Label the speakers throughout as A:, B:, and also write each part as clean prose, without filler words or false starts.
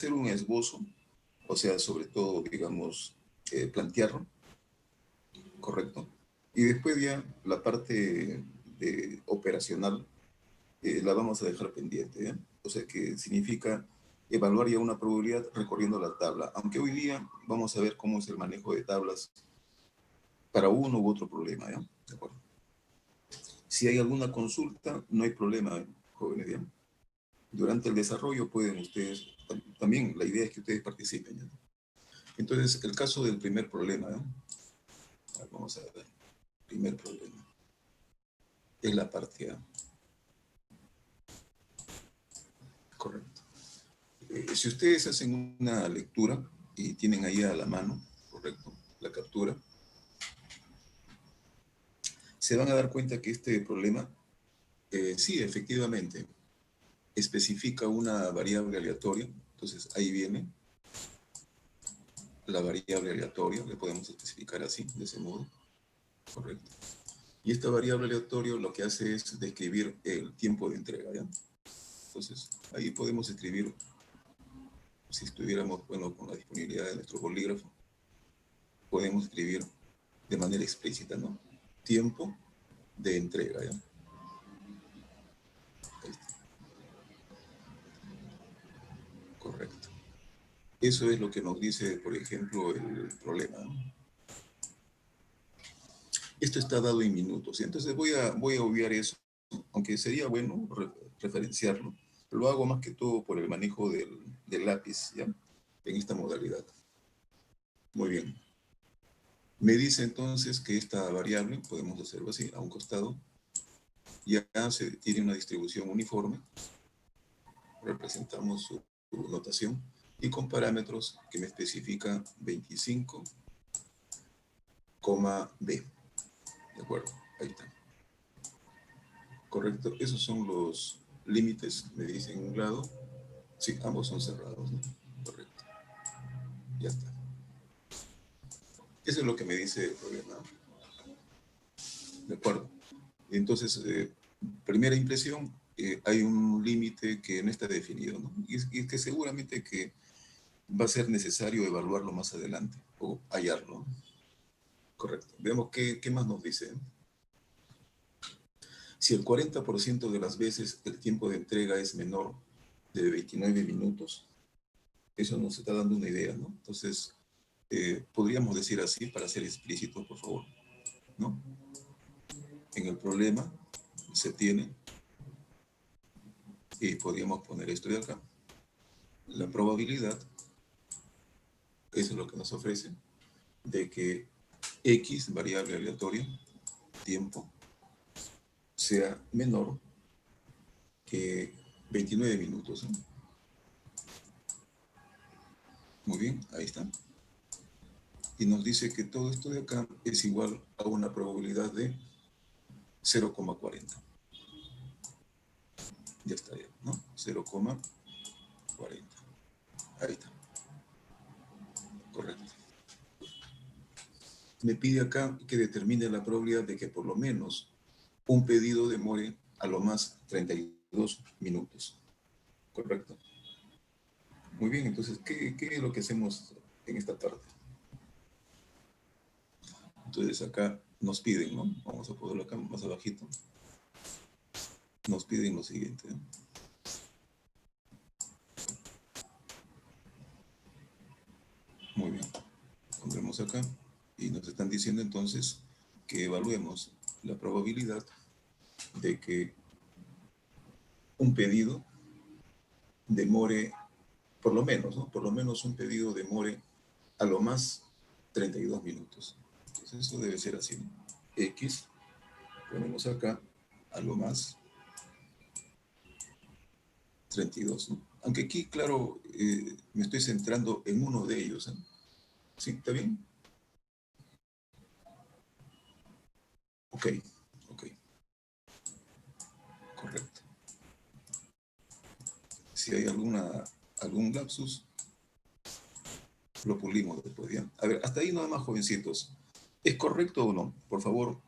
A: hacer un esbozo, o sea, sobre todo, digamos, plantearlo, correcto. Y después ya la parte operacional la vamos a dejar pendiente, ¿eh? O sea, que significa evaluar ya una probabilidad recorriendo la tabla. Aunque hoy día vamos a ver cómo es el manejo de tablas para uno u otro problema, ¿ya? ¿De acuerdo? Si hay alguna consulta, no hay problema, jóvenes, ¿ya? Durante el desarrollo pueden ustedes, también la idea es que ustedes participen, ¿ya? Entonces, el caso del primer problema, ¿eh? Vamos a ver, primer problema, es la parte A. Correcto. Si ustedes hacen una lectura y tienen ahí a la mano, correcto, la captura, se van a dar cuenta que este problema, sí, efectivamente, especifica una variable aleatoria. Entonces, ahí viene la variable aleatoria, le podemos especificar así, de ese modo, correcto. Y esta variable aleatoria lo que hace es describir el tiempo de entrega, ¿ya? Entonces, ahí podemos escribir, si estuviéramos, bueno, con la disponibilidad de nuestro bolígrafo, podemos escribir de manera explícita, ¿no? Tiempo de entrega, ¿ya? Ahí está. Correcto. Eso es lo que nos dice, por ejemplo, el problema, ¿no? Esto está dado en minutos, ¿sí? Entonces voy a obviar eso, aunque sería bueno referenciarlo. Lo hago más que todo por el manejo del lápiz, ¿ya? En esta modalidad. Muy bien. Me dice entonces que esta variable, podemos hacerlo así, a un costado, ya tiene una distribución uniforme, representamos su notación, y con parámetros que me especifica 25, B. ¿De acuerdo? Ahí está. Correcto. Esos son los límites, me dicen en un lado. Sí, ambos son cerrados, ¿no? Correcto. Ya está. Eso es lo que me dice el problema. ¿De acuerdo? Entonces, primera impresión, hay un límite que no está definido, ¿no? Y que seguramente que va a ser necesario evaluarlo más adelante o hallarlo. Correcto. Veamos qué más nos dice. Si el 40% de las veces el tiempo de entrega es menor de 29 minutos, eso nos está dando una idea, ¿no? Entonces, podríamos decir así, para ser explícito, por favor, ¿no? En el problema se tiene, y podríamos poner esto de acá, la probabilidad, eso es lo que nos ofrece, de que X, variable aleatoria, tiempo, sea menor que 29 minutos, ¿no? Muy bien, ahí está. Y nos dice que todo esto de acá es igual a una probabilidad de 0,40. Ya está, ¿no? 0,40. Ahí está. Correcto. Me pide acá que determine la probabilidad de que por lo menos un pedido demore a lo más 32 minutos. ¿Correcto? Muy bien, entonces, ¿qué es lo que hacemos en esta parte? Entonces acá nos piden, ¿no? Vamos a ponerlo acá más abajito. Nos piden lo siguiente, ¿no? Muy bien. Pondremos acá y nos están diciendo entonces que evaluemos la probabilidad de que un pedido demore, por lo menos, ¿no? Por lo menos un pedido demore a lo más 32 minutos. Entonces eso debe ser así, ¿no? X, ponemos acá, a lo más 32, ¿no? Aunque aquí, claro, me estoy centrando en uno de ellos, ¿eh? ¿Sí? ¿Está bien? Ok, ok, correcto. Si hay algún lapsus, lo pulimos después, ¿ya? A ver, hasta ahí nada más, jovencitos. ¿Es correcto o no? Por favor,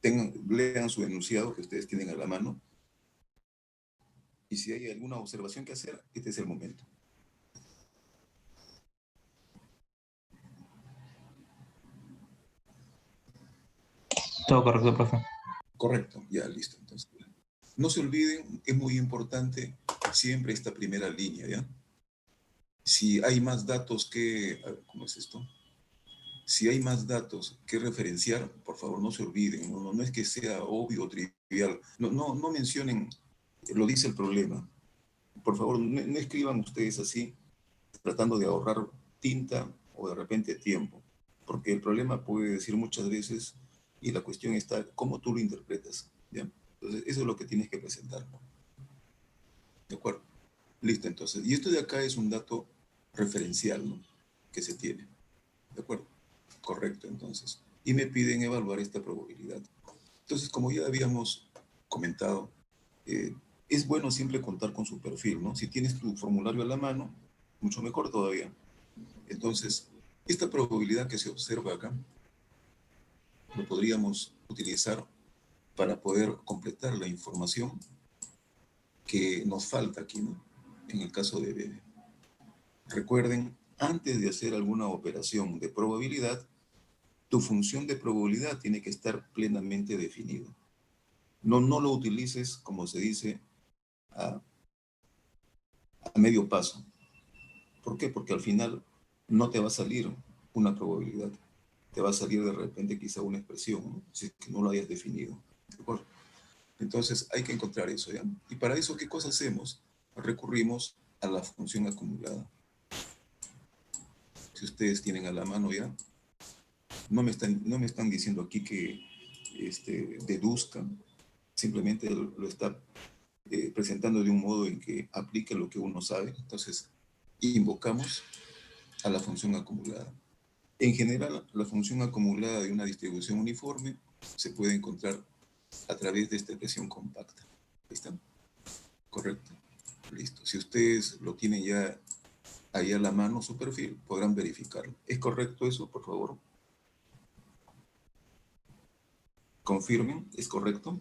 A: lean su enunciado que ustedes tienen a la mano. Y si hay alguna observación que hacer, este es el momento.
B: Todo correcto, profe.
A: Correcto, ya listo. Entonces, no se olviden, es muy importante siempre esta primera línea, ¿ya? Si hay más datos que, a ver, ¿cómo es esto? Si hay más datos que referenciar, por favor no se olviden, no es que sea obvio o trivial, no mencionen, lo dice el problema. Por favor, no escriban ustedes así, tratando de ahorrar tinta o de repente tiempo, porque el problema puede decir muchas veces y la cuestión está cómo tú lo interpretas, ¿ya? Entonces, eso es lo que tienes que presentar, ¿no? ¿De acuerdo? Listo, entonces. Y esto de acá es un dato referencial, ¿no? Que se tiene. ¿De acuerdo? Correcto, entonces. Y me piden evaluar esta probabilidad. Entonces, como ya habíamos comentado, es bueno siempre contar con su perfil, ¿no? Si tienes tu formulario a la mano, mucho mejor todavía. Entonces, esta probabilidad que se observa acá, lo podríamos utilizar para poder completar la información que nos falta aquí, ¿no? En el caso de B. Recuerden, antes de hacer alguna operación de probabilidad, tu función de probabilidad tiene que estar plenamente definida. No lo utilices, como se dice, a medio paso. ¿Por qué? Porque al final no te va a salir una probabilidad. Te va a salir de repente quizá una expresión, ¿no? Si es que no lo hayas definido. ¿De acuerdo? Entonces hay que encontrar eso, ¿ya? Y para eso, ¿qué cosa hacemos? Recurrimos a la función acumulada. Si ustedes tienen a la mano ya, no me están diciendo aquí que deduzcan, simplemente lo está presentando de un modo en que aplique lo que uno sabe. Entonces, invocamos a la función acumulada. En general, la función acumulada de una distribución uniforme se puede encontrar a través de esta expresión compacta. ¿Ahí está? Correcto. Listo. Si ustedes lo tienen ya ahí a la mano, su perfil, podrán verificarlo. ¿Es correcto eso, por favor? Confirmen, ¿es correcto?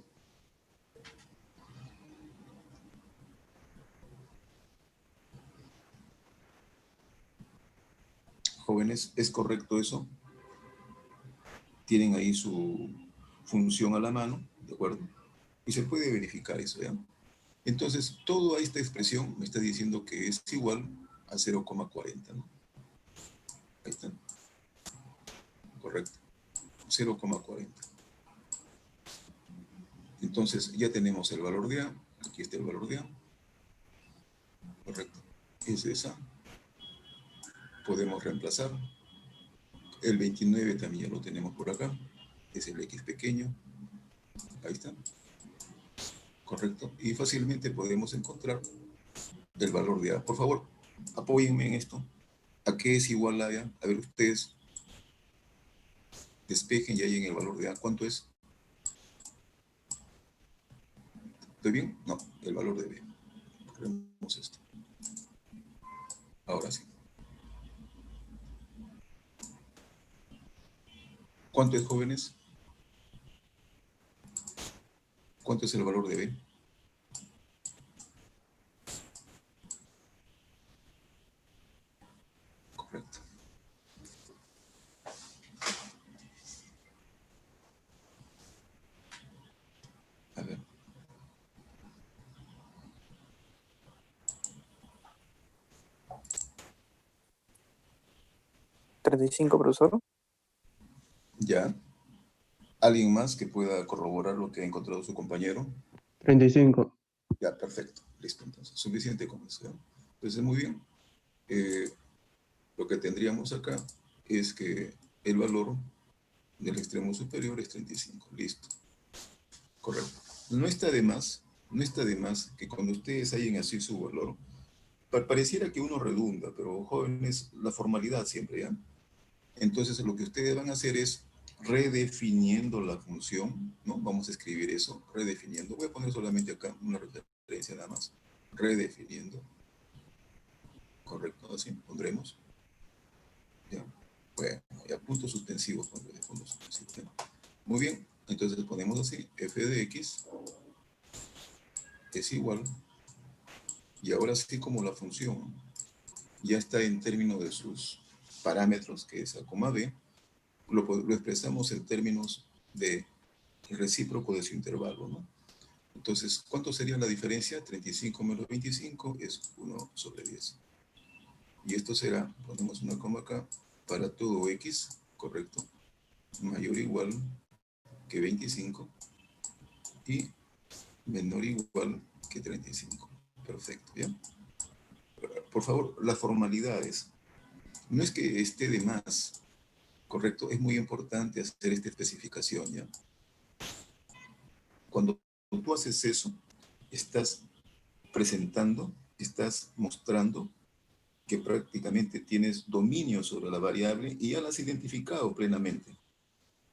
A: Jóvenes, ¿es correcto eso? Tienen ahí su función a la mano, ¿de acuerdo? Y se puede verificar eso, ¿ya? Entonces, toda esta expresión me está diciendo que es igual a 0,40, ¿no? Ahí está. Correcto. 0,40. Entonces, ya tenemos el valor de A. Aquí está el valor de A. Correcto. Es esa. Podemos reemplazar. El 29 también ya lo tenemos por acá. Es el X pequeño. Ahí está. Correcto. Y fácilmente podemos encontrar el valor de A. Por favor, apóyenme en esto. ¿A qué es igual a A? A ver, ustedes despejen y ahí en el valor de A. ¿Cuánto es? ¿Estoy bien? No, el valor de B. Ponemos esto. Ahora sí. ¿Cuánto es, jóvenes? ¿Cuánto es el valor de B? Correcto. A ver.
C: ¿35, profesor?
A: Ya. ¿Alguien más que pueda corroborar lo que ha encontrado su compañero?
B: 35.
A: Ya, perfecto. Listo, entonces. Suficiente con eso, ¿ya? Entonces, muy bien. Lo que tendríamos acá es que el valor del extremo superior es 35. Listo. Correcto. No está de más que cuando ustedes hayan así su valor, pareciera que uno redunda, pero jóvenes, la formalidad siempre, ¿ya? Entonces, lo que ustedes van a hacer es redefiniendo la función, ¿no? Vamos a escribir eso, redefiniendo. Voy a poner solamente acá una referencia nada más. Redefiniendo. Correcto, así pondremos. ¿Ya? Bueno, ya puntos suspensivos. Puntos suspensivos, ¿ya? Muy bien, entonces ponemos así, f de x es igual, y ahora sí como la función ya está en términos de sus parámetros, que es a, b, lo expresamos en términos de el recíproco de su intervalo, ¿no? Entonces, ¿cuánto sería la diferencia? 35 menos 25 es 1/10. Y esto será, ponemos una coma acá, para todo x, correcto, mayor o igual que 25 y menor o igual que 35. Perfecto, ¿ya? Por favor, las formalidades. No es que esté de más, correcto, es muy importante hacer esta especificación, ¿ya? Cuando tú haces eso, estás presentando, estás mostrando que prácticamente tienes dominio sobre la variable y ya la has identificado plenamente.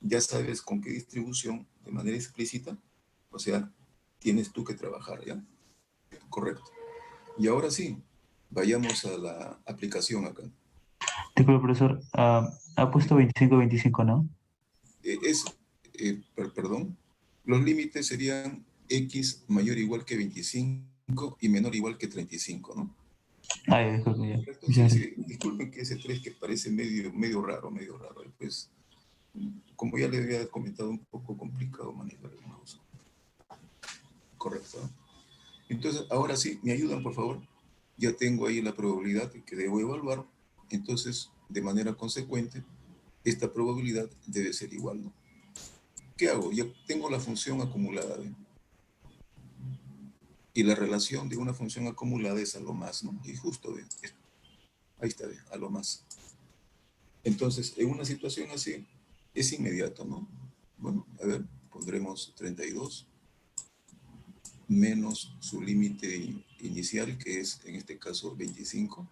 A: Ya sabes con qué distribución, de manera explícita, o sea, tienes tú que trabajar, ¿ya? Correcto. Y ahora sí, vayamos a la aplicación acá.
C: Disculpe, profesor, ha puesto 25-25, ¿no?
A: Es, perdón, los límites serían x mayor o igual que 25 y menor o igual que 35, ¿no?
C: Ah, ya, disculpe, ya.
A: ¿Correcto?
C: Muchas
A: Sí,
C: gracias.
A: sí. Disculpen que ese 3 que parece medio raro, medio raro. Pues, como ya le había comentado, un poco complicado manejar el mouse. Correcto. Entonces, ahora sí, ¿me ayudan, por favor? Ya tengo ahí la probabilidad que debo evaluar. Entonces, de manera consecuente, esta probabilidad debe ser igual, ¿no? ¿Qué hago? Ya tengo la función acumulada, ¿ven? Y la relación de una función acumulada es a lo más, ¿no? Y justo, ¿ven? Ahí está, ¿ven? A lo más. Entonces, en una situación así, es inmediato, ¿no? Bueno, a ver, pondremos 32 menos su límite inicial, que es, en este caso, 25,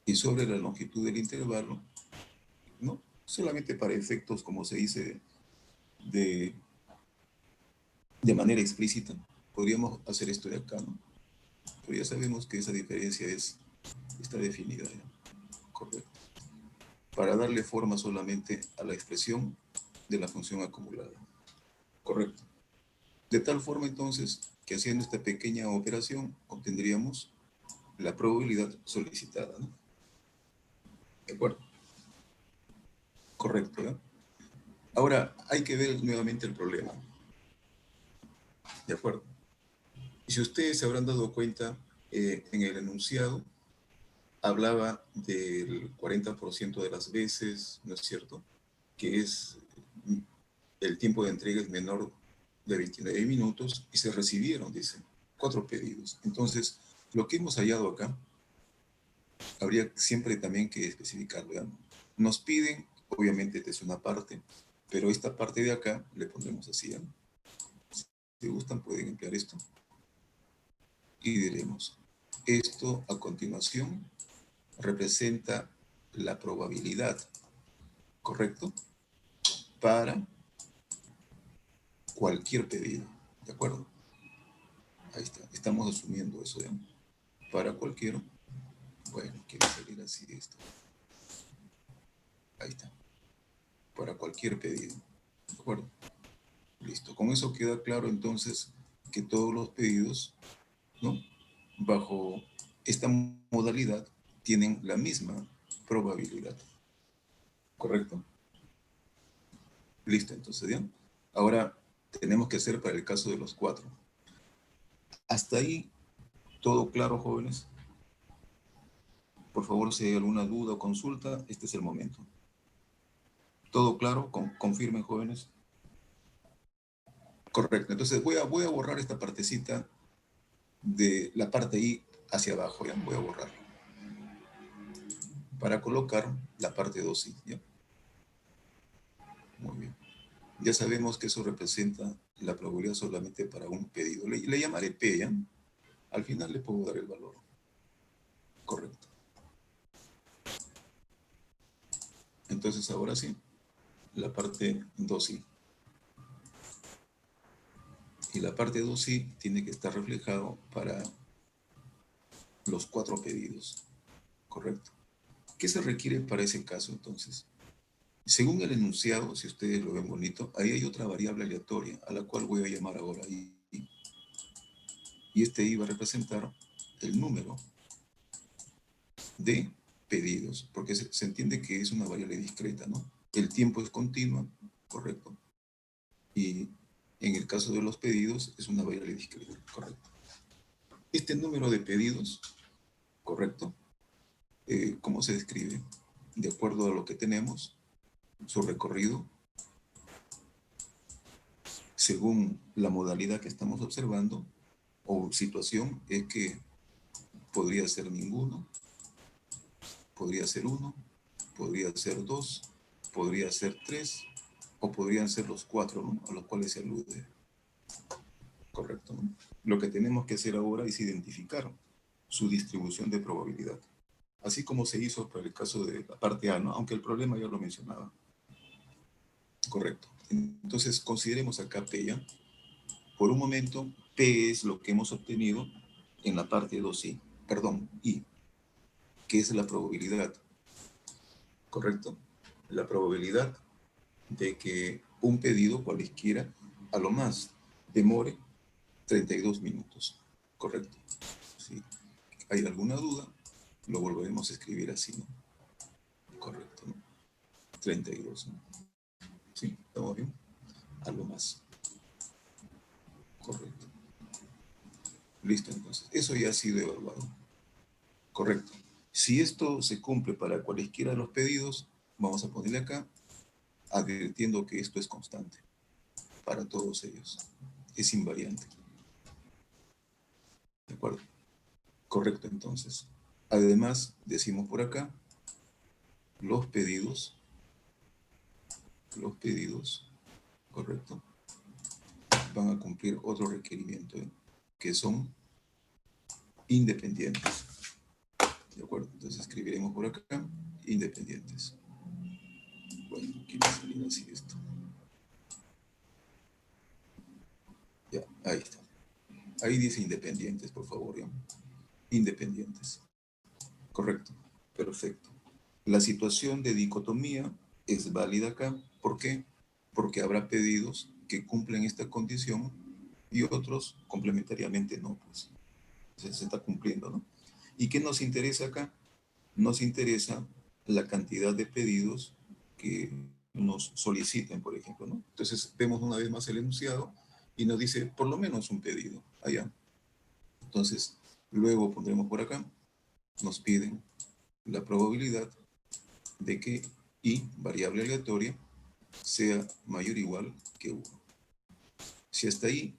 A: y sobre la longitud del intervalo, ¿no? Solamente para efectos, como se dice, de, de manera explícita, podríamos hacer esto de acá, ¿no? Pero ya sabemos que esa diferencia está definida, ¿ya? Correcto. Para darle forma solamente a la expresión de la función acumulada. Correcto. De tal forma, entonces, que haciendo esta pequeña operación, obtendríamos la probabilidad solicitada, ¿no? ¿De acuerdo? Correcto, ¿eh? Ahora, hay que ver nuevamente el problema. ¿De acuerdo? Y si ustedes se habrán dado cuenta, en el enunciado hablaba del 40% de las veces, ¿no es cierto? Que es el tiempo de entrega es menor de 29 minutos y se recibieron, dice, 4 pedidos. Entonces, lo que hemos hallado acá, habría siempre también que especificarlo, ¿ya? Nos piden, obviamente esta es una parte, pero esta parte de acá le pondremos así, ¿ya? Si gustan pueden emplear esto. Y diremos, esto a continuación representa la probabilidad, ¿correcto? Para cualquier pedido, ¿de acuerdo? Ahí está, estamos asumiendo eso, ¿ya? Para cualquier, bueno, quiere salir así esto. Ahí está, para cualquier pedido, ¿de acuerdo? Listo, con eso queda claro entonces que todos los pedidos, ¿no? Bajo esta modalidad tienen la misma probabilidad, ¿correcto? Listo, entonces, ¿ya? Ahora tenemos que hacer para el caso de los 4. Hasta ahí, ¿todo claro, jóvenes? Por favor, si hay alguna duda o consulta, este es el momento. ¿Todo claro? Confirmen, jóvenes. Correcto. Entonces voy a borrar esta partecita de la parte I hacia abajo, ¿ya? Voy a borrarla. Para colocar la parte 2i, ¿ya? Muy bien. Ya sabemos que eso representa la probabilidad solamente para un pedido. Le llamaré P, ¿ya? Al final le puedo dar el valor. Correcto. Entonces ahora sí, la parte 2i. Y la parte 2i tiene que estar reflejado para los 4 pedidos. Correcto. ¿Qué se requiere para ese caso entonces? Según el enunciado, si ustedes lo ven bonito, ahí hay otra variable aleatoria a la cual voy a llamar ahora i. Y este i va a representar el número de pedidos, porque se entiende que es una variable discreta, ¿no? El tiempo es continuo, correcto. Y en el caso de los pedidos es una variable discreta, correcto. Este número de pedidos, correcto, ¿cómo se describe? De acuerdo a lo que tenemos, su recorrido, según la modalidad que estamos observando, o situación, es que podría ser ninguno, podría ser uno, podría ser dos, podría ser tres, o podrían ser los cuatro, ¿no?, a los cuales se alude. Correcto, ¿no? Lo que tenemos que hacer ahora es identificar su distribución de probabilidad, así como se hizo para el caso de la parte A, ¿no?, aunque el problema ya lo mencionaba. Correcto. Entonces, consideremos acá P, ¿ya? Por un momento, P es lo que hemos obtenido en la parte 2i, perdón, I, que es la probabilidad, ¿correcto? La probabilidad de que un pedido, cualesquiera, a lo más demore 32 minutos, ¿correcto? Si hay alguna duda, lo volveremos a escribir así, ¿no? Correcto, ¿no? 32, ¿no? ¿Sí? ¿Estamos bien? Algo más. Correcto. Listo, entonces. Eso ya ha sido evaluado. Correcto. Si esto se cumple para cualesquiera de los pedidos, vamos a ponerle acá, advirtiendo que esto es constante para todos ellos. Es invariante. ¿De acuerdo? Correcto, entonces. Además, decimos por acá, los pedidos, correcto, van a cumplir otro requerimiento, ¿eh?, que son independientes. ¿De acuerdo? Entonces escribiremos por acá, independientes. Bueno, quiere salir así esto. Ya, ahí está. Ahí dice independientes, por favor, ¿ya? Independientes. Correcto. Perfecto. La situación de dicotomía es válida acá. ¿Por qué? Porque habrá pedidos que cumplen esta condición y otros complementariamente no, pues. Se está cumpliendo, ¿no? ¿Y qué nos interesa acá? Nos interesa la cantidad de pedidos que nos soliciten, por ejemplo, ¿no? Entonces vemos una vez más el enunciado y nos dice por lo menos un pedido allá. Entonces, luego pondremos por acá, nos piden la probabilidad de que I, variable aleatoria, sea mayor o igual que 1. Si hasta ahí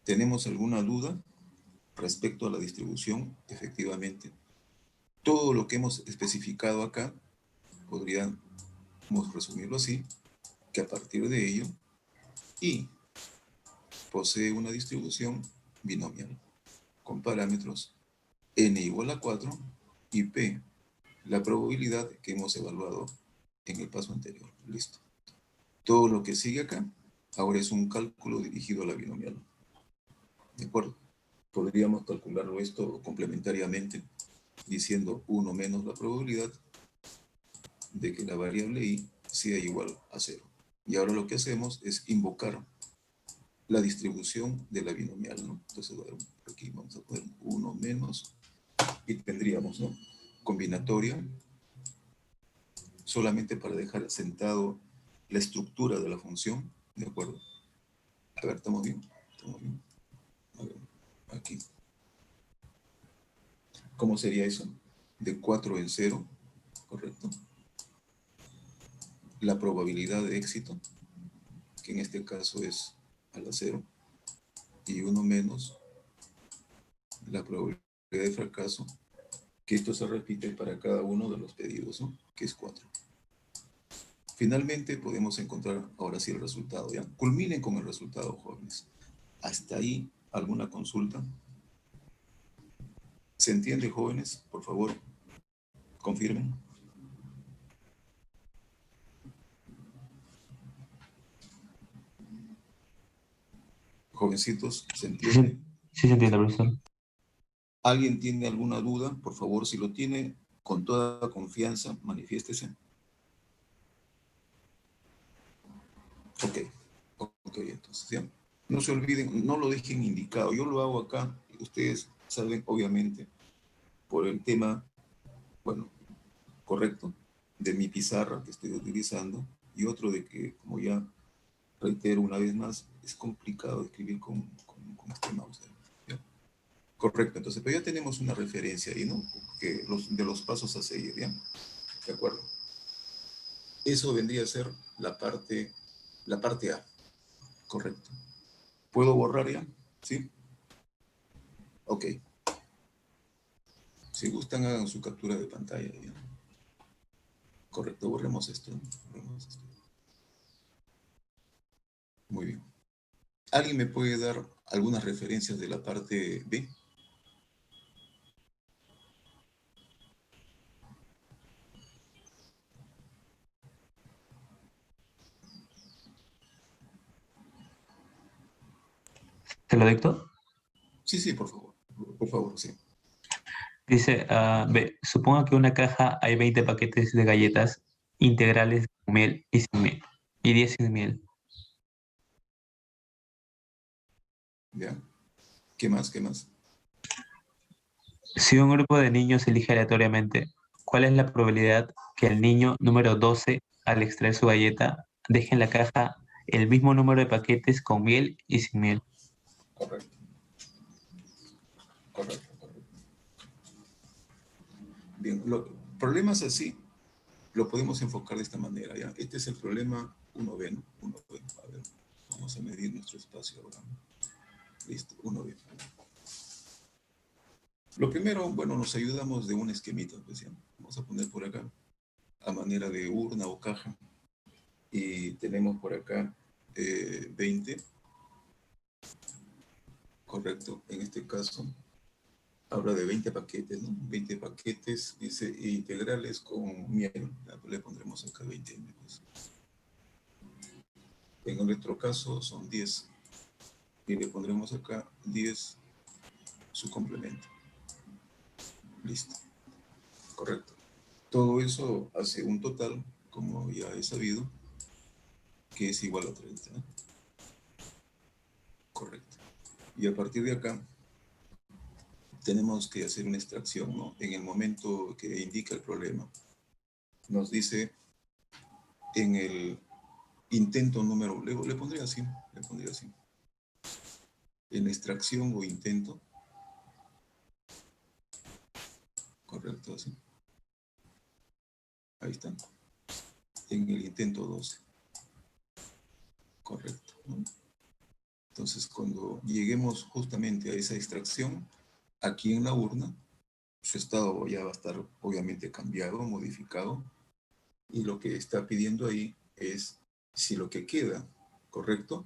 A: tenemos alguna duda respecto a la distribución, efectivamente, todo lo que hemos especificado acá, podríamos resumirlo así, que a partir de ello, I posee una distribución binomial con parámetros n igual a 4 y P, la probabilidad que hemos evaluado en el paso anterior. Listo. Todo lo que sigue acá ahora es un cálculo dirigido a la binomial. ¿De acuerdo? Podríamos calcularlo esto complementariamente diciendo 1 menos la probabilidad de que la variable I sea igual a 0. Y ahora lo que hacemos es invocar la distribución de la binomial, ¿no? Entonces, bueno, aquí vamos a poner 1 menos y tendríamos, ¿no?, combinatoria, solamente para dejar sentado la estructura de la función, ¿de acuerdo? A ver, ¿estamos bien? ¿Estamos bien? A ver, aquí. ¿Cómo sería eso? De 4 en 0, ¿correcto? La probabilidad de éxito, que en este caso es a la 0, y 1 menos la probabilidad de fracaso, que esto se repite para cada uno de los pedidos, ¿no?, que es 4. Finalmente podemos encontrar ahora sí el resultado, ¿ya? Culminen con el resultado, jóvenes. ¿Hasta ahí alguna consulta? ¿Se entiende, jóvenes? Por favor, confirmen. Jovencitos, ¿se entiende?
C: Sí se entiende, profesor.
A: ¿Alguien tiene alguna duda? Por favor, si lo tiene, con toda confianza, manifiéstese. Ok, entonces, ¿ya? No se olviden, no lo dejen indicado. Yo lo hago acá, ustedes saben, obviamente, por el tema, bueno, correcto, de mi pizarra que estoy utilizando, y otro de que, como ya Reitero una vez más, es complicado escribir con este mouse. ¿Ya? Correcto, entonces, pero ya tenemos una referencia ahí, ¿no? Que de los pasos a seguir, ¿ya? De acuerdo. Eso vendría a ser la parte A, correcto. ¿Puedo borrar ya? ¿Sí? Ok. Si gustan, hagan su captura de pantalla, ¿ya? Correcto, borremos esto, ¿no? Borremos esto. Muy bien. ¿Alguien me puede dar algunas referencias de la parte B?
C: ¿Te lo dicto?
A: Sí, sí, por favor. Por favor, sí.
C: Dice, B, suponga que en una caja hay 20 paquetes de galletas integrales con miel y sin miel, y 10 sin miel.
A: ¿Ya? ¿Qué más? ¿Qué más?
C: Si un grupo de niños elige aleatoriamente, ¿cuál es la probabilidad que el niño número 12, al extraer su galleta, deje en la caja el mismo número de paquetes con miel y sin miel?
A: Correcto, correcto, correcto. Bien, problemas así lo podemos enfocar de esta manera, ¿ya? Este es el problema 1B, ¿no? 1B. A ver, vamos a medir nuestro espacio ahora, ¿no? Listo, 1B. Lo primero, bueno, nos ayudamos de un esquemita, pues, ¿ya? Vamos a poner por acá, a manera de urna o caja, y tenemos por acá 20, correcto, en este caso, habla de 20 paquetes, ¿no? 20 paquetes, dice, integrales con miel, ya, pues le pondremos acá 20. Pues. En nuestro caso son 10, y le pondremos acá 10 su complemento. Listo, correcto. Todo eso hace un total, como ya he sabido, que es igual a 30, ¿no? Correcto. Y a partir de acá, tenemos que hacer una extracción, ¿no? En el momento que indica el problema. Nos dice en el intento número, le pondría así, le pondría así. En extracción o intento, correcto, así. Ahí está. En el intento 12, correcto, ¿no? Entonces, cuando lleguemos justamente a esa extracción, aquí en la urna, su estado ya va a estar obviamente cambiado, modificado, y lo que está pidiendo ahí es si lo que queda, correcto,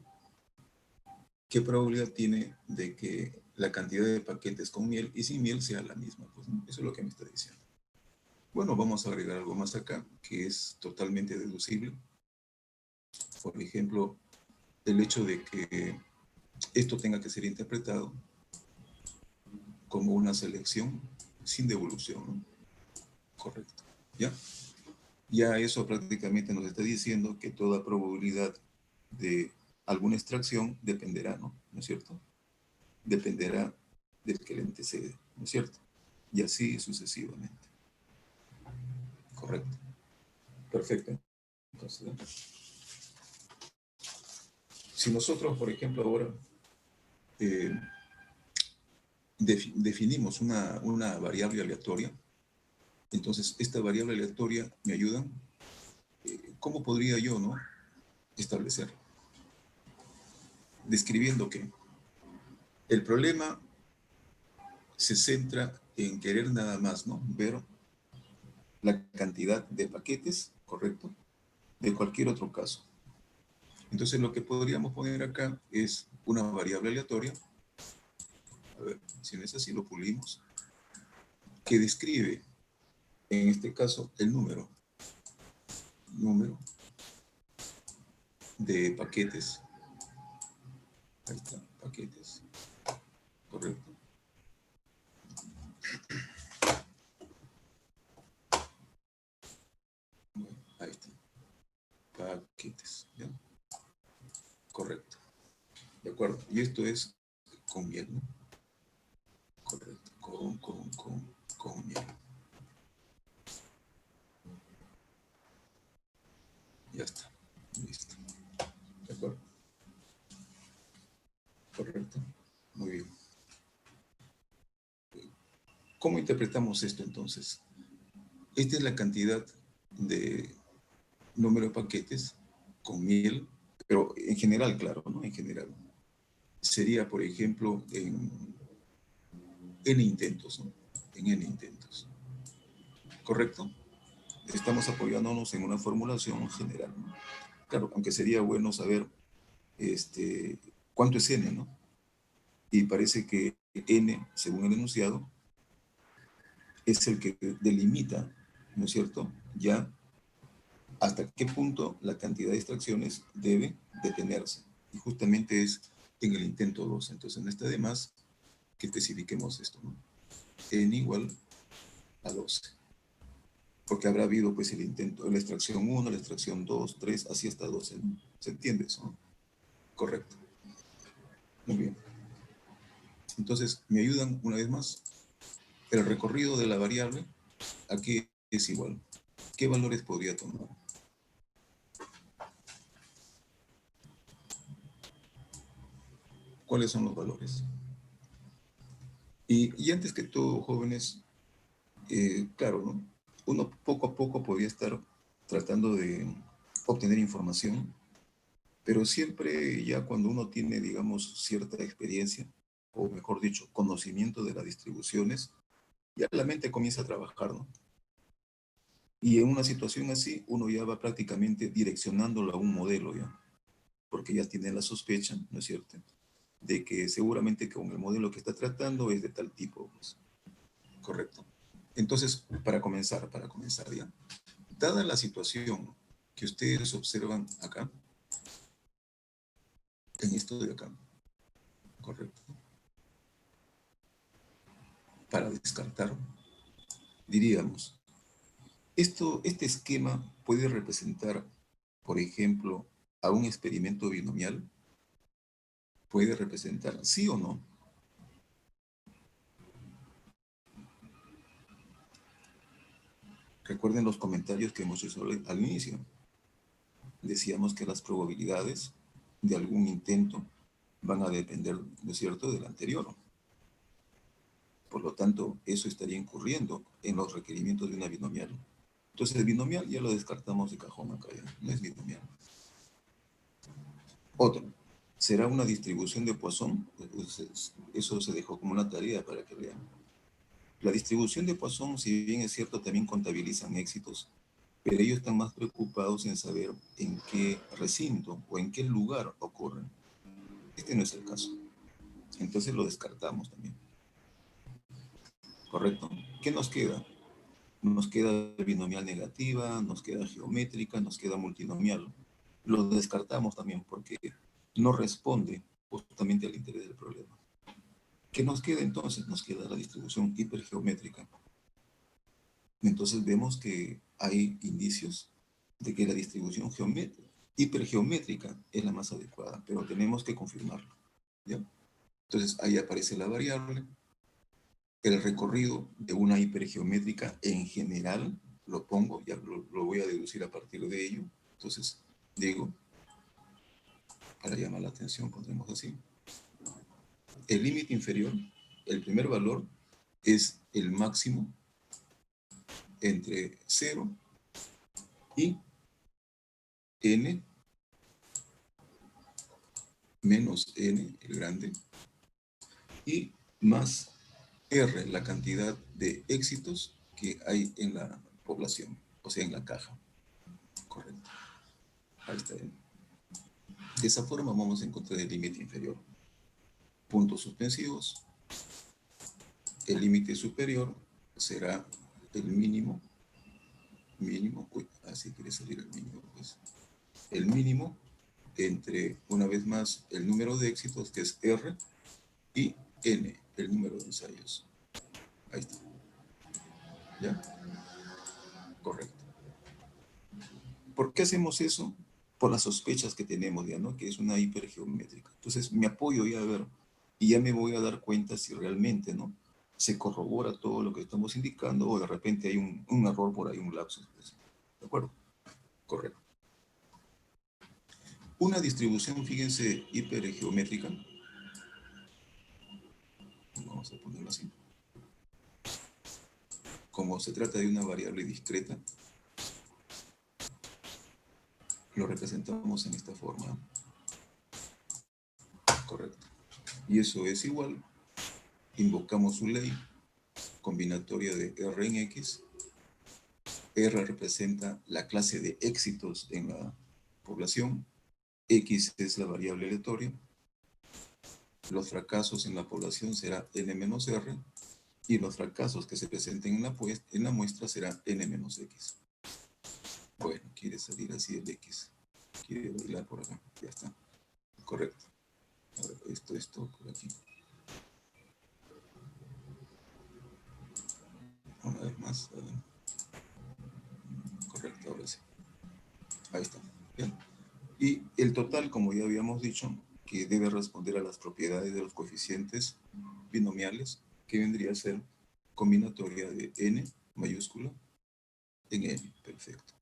A: ¿qué probabilidad tiene de que la cantidad de paquetes con miel y sin miel sea la misma? Pues, ¿no? Eso es lo que me está diciendo. Bueno, vamos a agregar algo más acá, que es totalmente deducible. Por ejemplo, el hecho de que esto tenga que ser interpretado como una selección sin devolución, ¿no? Correcto. ¿Ya? Ya eso prácticamente nos está diciendo que toda probabilidad de alguna extracción dependerá, ¿no? ¿No es cierto? Dependerá del que le antecede, ¿no es cierto? Y así sucesivamente. Correcto. Perfecto. Entonces, ¿no? Si nosotros, por ejemplo, ahora eh, definimos una variable aleatoria, entonces esta variable aleatoria me ayuda, ¿cómo podría yo, no, establecer? Describiendo que el problema se centra en querer nada más, ¿no? Ver la cantidad de paquetes, ¿correcto? De cualquier otro caso. Entonces lo que podríamos poner acá es una variable aleatoria, a ver, si no es así lo pulimos, que describe, en este caso, el número de paquetes. Ahí está, paquetes, correcto. Bueno, ahí está, paquetes, ¿ya? Correcto, de acuerdo. Y esto es con miel, ¿no? Correcto, con miel. Ya está, listo. ¿De acuerdo? ¿Cómo interpretamos esto entonces? Esta es la cantidad de número de paquetes con miel, pero en general, claro, ¿no? En general. Sería, por ejemplo, en N intentos, ¿no? En N intentos. ¿Correcto? Estamos apoyándonos en una formulación general, ¿no? Claro, aunque sería bueno saber cuánto es N, ¿no? Y parece que N, según el enunciado, es el que delimita, ¿no es cierto?, ya hasta qué punto la cantidad de extracciones debe detenerse. Y justamente es en el intento 2. Entonces no está de más que especifiquemos esto, ¿no? N igual a 12. Porque habrá habido pues el intento, la extracción 1, la extracción 2, 3, así hasta 12, ¿no? ¿Se entiende eso, no? Correcto. Muy bien. Entonces, me ayudan una vez más. El recorrido de la variable aquí es igual. ¿Qué valores podría tomar? ¿Cuáles son los valores? Y antes que todo, jóvenes, claro, ¿no? Uno poco a poco podría estar tratando de obtener información, pero siempre ya cuando uno tiene, digamos, cierta experiencia, o mejor dicho, conocimiento de las distribuciones, ya la mente comienza a trabajar, ¿no? Y en una situación así, uno ya va prácticamente direccionándolo a un modelo, ¿ya? Porque ya tiene la sospecha, ¿no es cierto?, de que seguramente con el modelo que está tratando es de tal tipo, pues. Correcto. Entonces, para comenzar ya, dada la situación que ustedes observan acá, en esto de acá, correcto, para descartar, diríamos, este esquema puede representar, por ejemplo, a un experimento binomial, puede representar, sí o no. Recuerden los comentarios que hemos hecho al inicio. Decíamos que las probabilidades de algún intento van a depender, ¿no es cierto?, del anterior. Por lo tanto, eso estaría incurriendo en los requerimientos de una binomial. Entonces, el binomial ya lo descartamos de cajón acá, ya. No es binomial. Otro, ¿será una distribución de Poisson? Eso se dejó como una tarea para que vean. La distribución de Poisson, si bien es cierto, también contabilizan éxitos, pero ellos están más preocupados en saber en qué recinto o en qué lugar ocurren. Este no es el caso. Entonces lo descartamos también. ¿Correcto? ¿Qué nos queda? Nos queda binomial negativa, nos queda geométrica, nos queda multinomial. Lo descartamos también porque no responde justamente al interés del problema. ¿Qué nos queda entonces? Nos queda la distribución hipergeométrica. Entonces vemos que hay indicios de que la distribución hipergeométrica es la más adecuada, pero tenemos que confirmarlo, ¿ya? Entonces ahí aparece la variable, el recorrido de una hipergeométrica en general, lo pongo, ya lo voy a deducir a partir de ello. Entonces digo, para llamar la atención, pondremos así. El límite inferior, el primer valor, es el máximo entre 0 y n menos n, el grande, y más r, la cantidad de éxitos que hay en la población, o sea, en la caja. Correcto. Ahí está bien. De esa forma vamos a encontrar el límite inferior. Puntos suspensivos. El límite superior será el mínimo, uy, así quiere salir el mínimo, pues. El mínimo entre, una vez más, el número de éxitos, que es R, y N, el número de ensayos. Ahí está. ¿Ya? Correcto. ¿Por qué hacemos eso? Por las sospechas que tenemos ya, ¿no? Que es una hipergeométrica. Entonces me apoyo ya a ver, y ya me voy a dar cuenta si realmente, ¿no?, se corrobora todo lo que estamos indicando o de repente hay un error por ahí, un lapsus. ¿De acuerdo? Correcto. Una distribución, fíjense, hipergeométrica. Vamos a ponerlo así. como se trata de una variable discreta, lo representamos en esta forma. Correcto. Y eso es igual. Invocamos su ley combinatoria de R en X. R representa la clase de éxitos en la población. X es la variable aleatoria. Los fracasos en la población será N menos R. Y los fracasos que se presenten en la muestra será N menos X. Bueno, quiere salir así el X. Quiere bailar por acá. Ya está. Correcto. Ahora, esto por aquí. Una vez más. Correcto, ahora sí. Ahí está. ¿Bien? Y el total, como ya habíamos dicho, que debe responder a las propiedades de los coeficientes binomiales, que vendría a ser combinatoria de n mayúscula en n. Perfecto.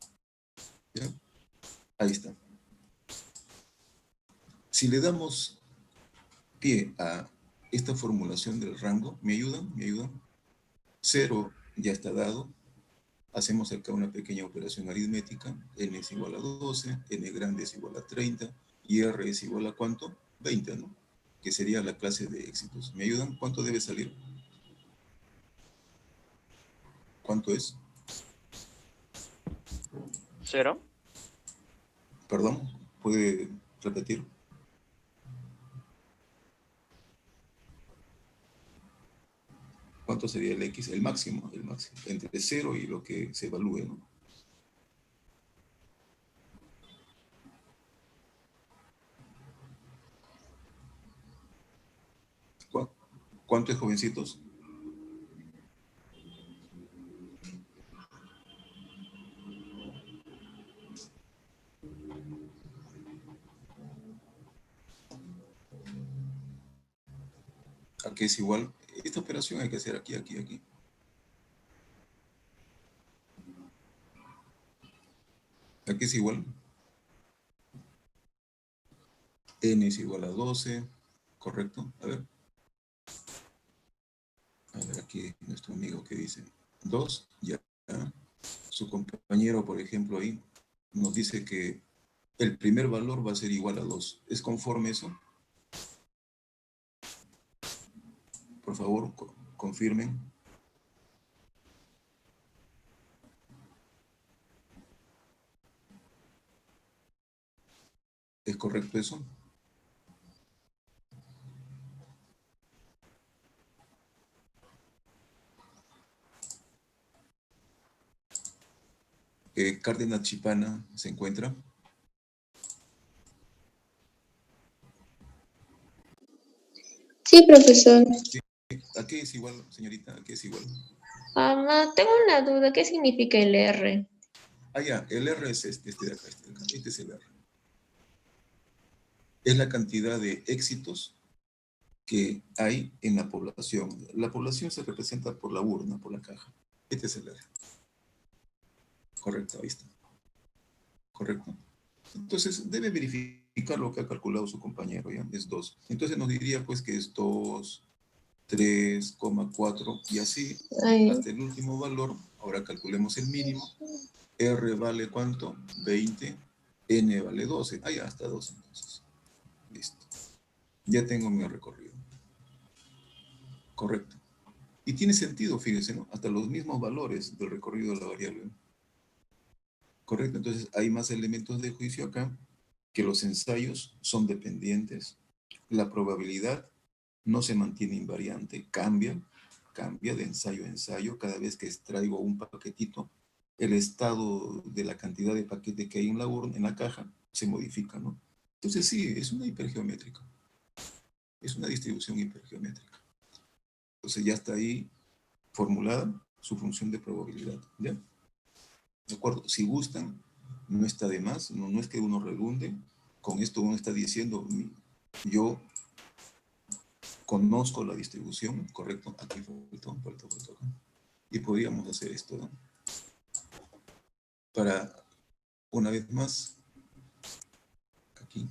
A: ¿Ya? Ahí está. Si le damos pie a esta formulación del rango, ¿me ayudan? ¿Me ayudan? 0 ya está dado. Hacemos acá una pequeña operación aritmética. N es igual a 12, N grande es igual a 30, y R es igual a ¿cuánto? 20, ¿no? Que sería la clase de éxitos. ¿Me ayudan? ¿Cuánto debe salir? ¿Cuánto es?
D: 0.
A: ¿Perdón? ¿Puede repetir? ¿Cuánto sería el X? El máximo, entre 0 y lo que se evalúe, ¿no? ¿Cuánto es, jovencitos? ¿A qué es igual? Esta operación hay que hacer aquí, aquí, aquí. ¿A qué es igual? N es igual a 12, ¿correcto? A ver, aquí nuestro amigo que dice 2, ya. Su compañero, por ejemplo, ahí nos dice que el primer valor va a ser igual a 2. ¿Es conforme eso? Por favor, confirmen. ¿Es correcto eso? Cárdenas Chipana se encuentra.
E: Sí, profesor.
A: Sí. ¿A qué es igual, señorita? ¿A qué es igual?
E: Tengo una duda. ¿Qué significa el R?
A: Ah, ya, el R es este de acá, este de acá. Este es el R. Es la cantidad de éxitos que hay en la población. La población se representa por la urna, por la caja. Este es el R. Correcto, ahí está. Correcto. Entonces, debe verificar lo que ha calculado su compañero, ¿ya? Es 2. Entonces nos diría, pues, que es 2, 3,4, y así
E: Ay,
A: hasta el último valor. Ahora calculemos el mínimo. R vale ¿cuánto? 20. N vale 12. Ah, ya, hasta 12 entonces. Listo. Ya tengo mi recorrido. Correcto. Y tiene sentido, fíjense, ¿no? Hasta los mismos valores del recorrido de la variable. Correcto. Entonces hay más elementos de juicio acá, que los ensayos son dependientes. La probabilidad no se mantiene invariante, cambia de ensayo a ensayo. Cada vez que extraigo un paquetito, el estado de la cantidad de paquete que hay en la urna, en la caja, se modifica, ¿no? Entonces sí, es una hipergeométrica. Es una distribución hipergeométrica. Entonces ya está ahí formulada su función de probabilidad, ¿ya? ¿De acuerdo? Si gustan, no está de más, no es que uno redunde. Con esto uno está diciendo, yo conozco la distribución, ¿correcto? Aquí faltó acá. Y podríamos hacer esto, ¿no? Para, una vez más, aquí.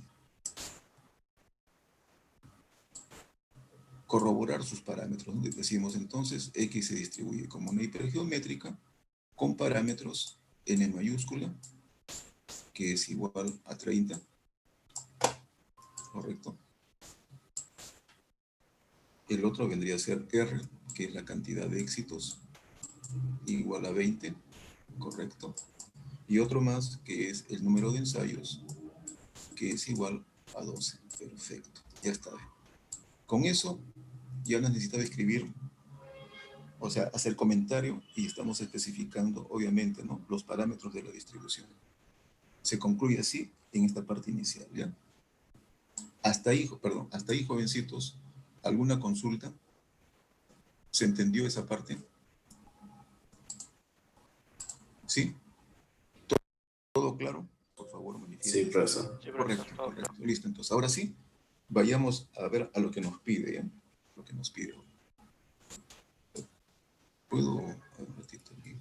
A: corroborar sus parámetros. ¿No? Decimos entonces X se distribuye como una hipergeométrica con parámetros n mayúscula, que es igual a 30, ¿correcto? El otro vendría a ser R, que es la cantidad de éxitos, igual a 20, ¿correcto? Y otro más, que es el número de ensayos, que es igual a 12. Perfecto, ya está. Con eso ya no necesitaba escribir, o sea, hacer comentario, y estamos especificando, obviamente, ¿no?, los parámetros de la distribución. Se concluye así en esta parte inicial, ¿ya? Hasta ahí, hasta ahí, jovencitos, ¿alguna consulta? ¿Se entendió esa parte? ¿Sí? ¿Todo claro? Por favor, manifiesten.
D: Sí, profesor.
A: Correcto, correcto. Listo, entonces, ahora sí, vayamos a ver a lo que nos pide, ¿ya? Lo que nos pide. ¿Puedo? Un ratito aquí.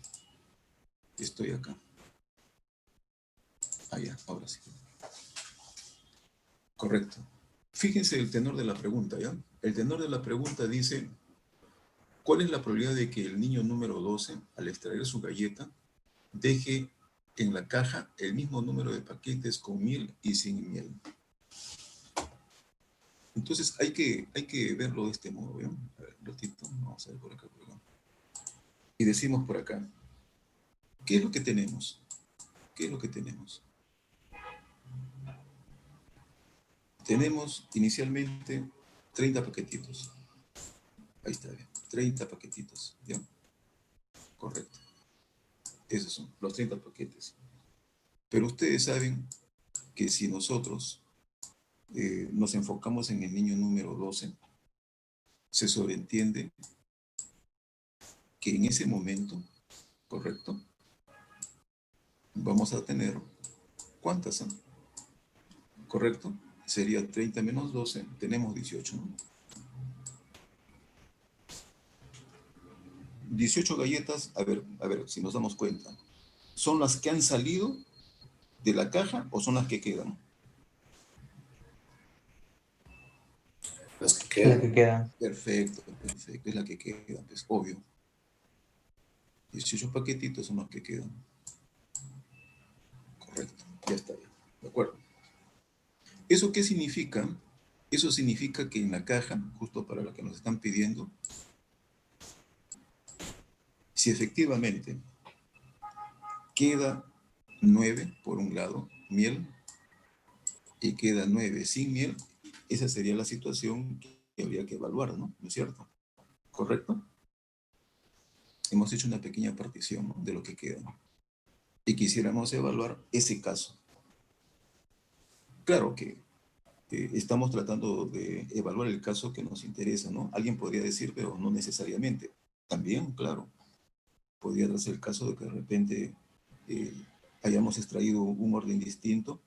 A: Estoy acá. Ah, ya, ahora sí. Correcto. Fíjense el tenor de la pregunta, ¿ya? El tenor de la pregunta dice, ¿cuál es la probabilidad de que el niño número 12, al extraer su galleta, deje en la caja el mismo número de paquetes con miel y sin miel? Entonces hay que verlo de este modo, ¿ya? A ver, un ratito, vamos a ver por acá. Y decimos por acá, ¿qué es lo que tenemos? ¿Qué es lo que tenemos? Tenemos inicialmente 30 paquetitos. Ahí está, bien. 30 paquetitos, ¿ya? Correcto. Esos son los 30 paquetes. Pero ustedes saben que si nosotros nos enfocamos en el niño número 12, se sobreentiende que en ese momento, ¿correcto?, vamos a tener, ¿cuántas son? ¿Correcto? Sería 30 menos 12, tenemos 18, ¿no? 18 galletas, a ver, si nos damos cuenta, ¿son las que han salido de la caja o son las que quedan?
D: Las que
C: La
D: quedan.
C: que queda.
A: Perfecto, perfecto, es la que queda, pues obvio. 18 paquetitos son los que quedan. Correcto, ya está, ya. ¿De acuerdo? ¿Eso qué significa? Eso significa que en la caja, justo para la que nos están pidiendo, si efectivamente queda 9 por un lado, miel, y queda 9 sin miel, esa sería la situación que habría que evaluar, ¿no? ¿No es cierto? ¿Correcto? Hemos hecho una pequeña partición, ¿no?, de lo que queda, ¿no? Y quisiéramos evaluar ese caso. Claro que estamos tratando de evaluar el caso que nos interesa, ¿no? Alguien podría decir, pero no necesariamente. También, claro, podría darse el caso de que de repente hayamos extraído un orden distinto,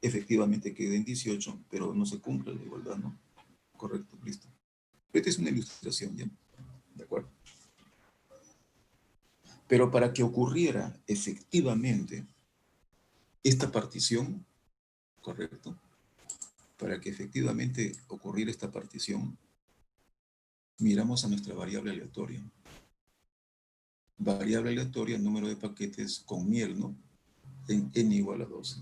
A: efectivamente queden 18, pero no se cumple la igualdad, ¿no? Correcto, listo. Esta es una ilustración, ¿ya? ¿De acuerdo? Pero para que ocurriera efectivamente esta partición, ¿correcto? Para que efectivamente ocurriera esta partición, miramos a nuestra variable aleatoria. Variable aleatoria, número de paquetes con miel, ¿no? En n igual a 12.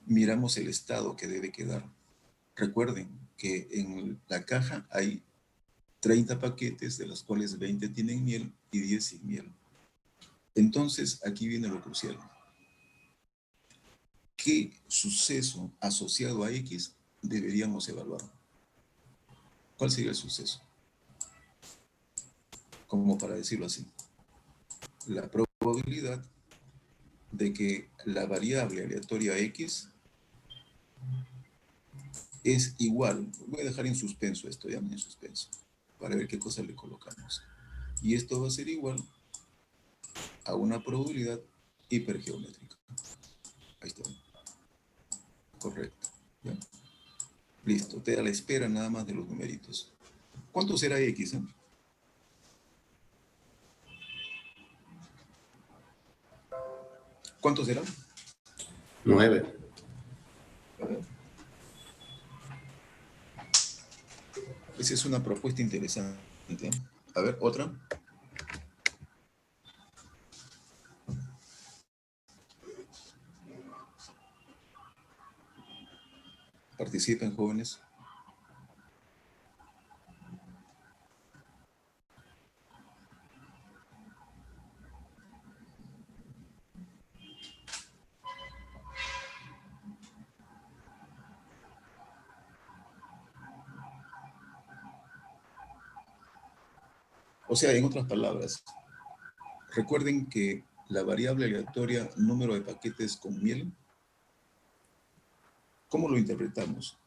A: Miramos el estado que debe quedar. Recuerden que en la caja hay 30 paquetes, de los cuales 20 tienen miel y 10 sin miel. Entonces, aquí viene lo crucial. ¿Qué suceso asociado a X deberíamos evaluar? ¿Cuál sería el suceso? Como para decirlo así. La probabilidad de que la variable aleatoria X es igual. Voy a dejar en suspenso esto, ya en suspenso, para ver qué cosa le colocamos. Y esto va a ser igual a una probabilidad hipergeométrica. Ahí está. Correcto. ¿Ya? Listo. Te da la espera nada más de los numeritos. ¿Cuánto será X? ¿Cuánto será?
D: 9.
A: A ver. Esa es una propuesta interesante. A ver, otra. Participen, jóvenes. O sea, en otras palabras, recuerden que la variable aleatoria número de paquetes con miel, ¿cómo lo interpretamos?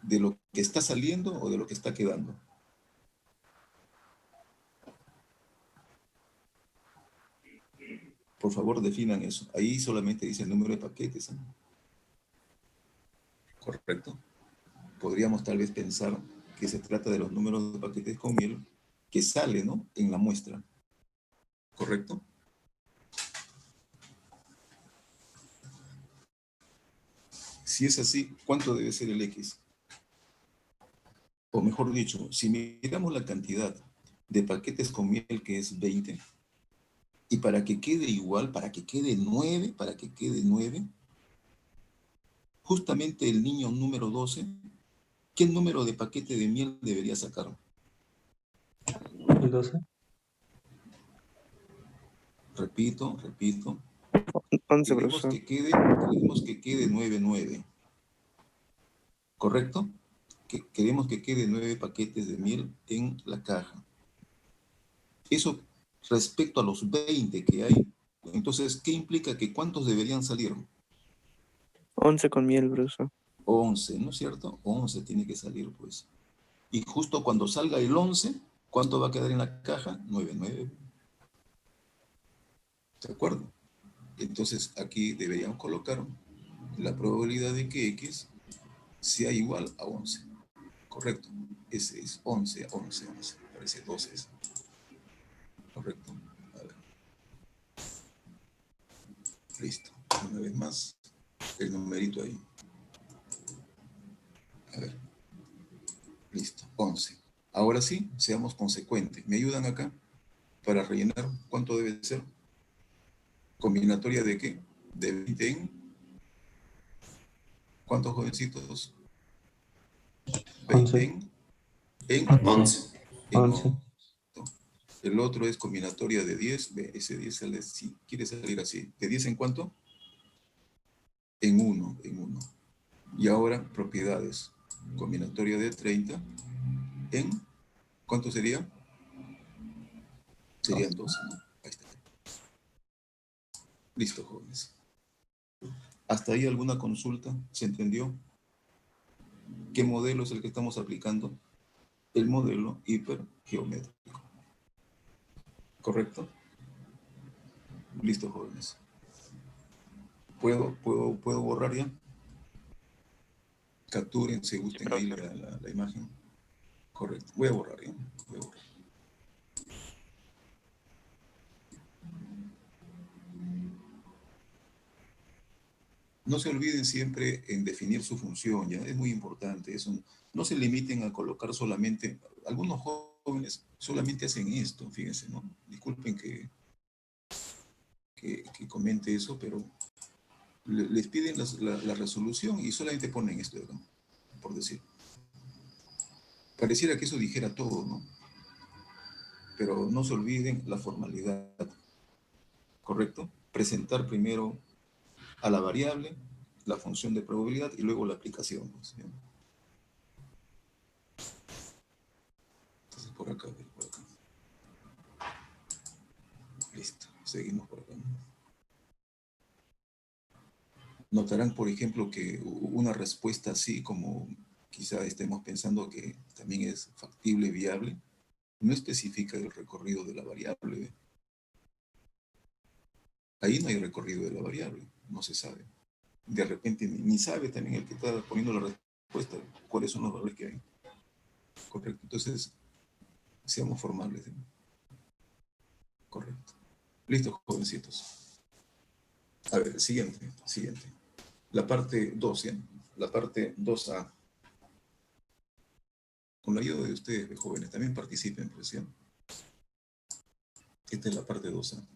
A: ¿De lo que está saliendo o de lo que está quedando? Por favor, definan eso. Ahí solamente dice el número de paquetes, ¿eh? ¿Correcto? Podríamos tal vez pensar que se trata de los números de paquetes con miel que sale, ¿no?, en la muestra. ¿Correcto? Si es así, ¿cuánto debe ser el X? O mejor dicho, si miramos la cantidad de paquetes con miel, que es 20, y para que quede igual, para que quede 9, justamente el niño número 12, ¿qué número de paquete de miel debería sacar?
C: ¿El 12?
A: Repito.
B: 11,
A: Queremos
B: profesor.
A: que quede 9. ¿Correcto? Queremos que quede 9 paquetes de miel en la caja. Eso respecto a los 20 que hay. Entonces, ¿qué implica que cuántos deberían salir?
B: 11 con miel, profesor.
A: 11, ¿no es cierto? 11 tiene que salir, pues. Y justo cuando salga el 11, ¿cuánto va a quedar en la caja? 9. ¿De acuerdo? Entonces, aquí deberíamos colocar la probabilidad de que X sea igual a 11. Correcto. Ese es 11. Parece 12 eso. Correcto. A ver. Listo. Una vez más, el numerito ahí. A ver. Listo. 11. Ahora sí, seamos consecuentes. ¿Me ayudan acá para rellenar cuánto debe ser? ¿Combinatoria de qué? De 20 en... ¿Cuántos jovencitos? 20
C: 11.
A: en
D: 11.
C: 11.
A: 11. El otro es combinatoria de 10. Ese 10 sale, si quiere salir así. ¿De 10 en cuánto? En 1. Y ahora, propiedades. Combinatoria de 30 en... ¿Cuánto sería? Serían 12, ¿no? Ahí está. Listo, jóvenes. ¿Hasta ahí alguna consulta? ¿Se entendió? ¿Qué modelo es el que estamos aplicando? El modelo hipergeométrico. ¿Correcto? Listo, jóvenes. ¿Puedo borrar ya? Capturen, si gusten ahí la imagen. Correcto. Voy a borrar ya. Voy a borrar. No se olviden siempre en definir su función, ¿ya? Es muy importante eso. No se limiten a colocar solamente... Algunos jóvenes solamente hacen esto, fíjense, ¿no? Disculpen que comente eso, pero les piden la resolución y solamente ponen esto de acá, por decir. Pareciera que eso dijera todo, ¿no? Pero no se olviden la formalidad, ¿correcto? Presentar primero a la variable, la función de probabilidad y luego la aplicación, ¿no? ¿Sí? Entonces, por acá. Listo, seguimos por acá. Notarán, por ejemplo, que una respuesta así como quizá estemos pensando que también es factible y viable, no especifica el recorrido de la variable. ¿Eh? Ahí no hay recorrido de la variable, no se sabe. De repente ni sabe también el que está poniendo la respuesta cuáles son los valores que hay. Correcto, entonces seamos formales. ¿Eh? Correcto. Listo, jovencitos. A ver, siguiente. La parte 2, ¿eh? La parte 2A. con la ayuda de ustedes, de jóvenes, también participen, pues, ¿ya? Esta es la parte 2A.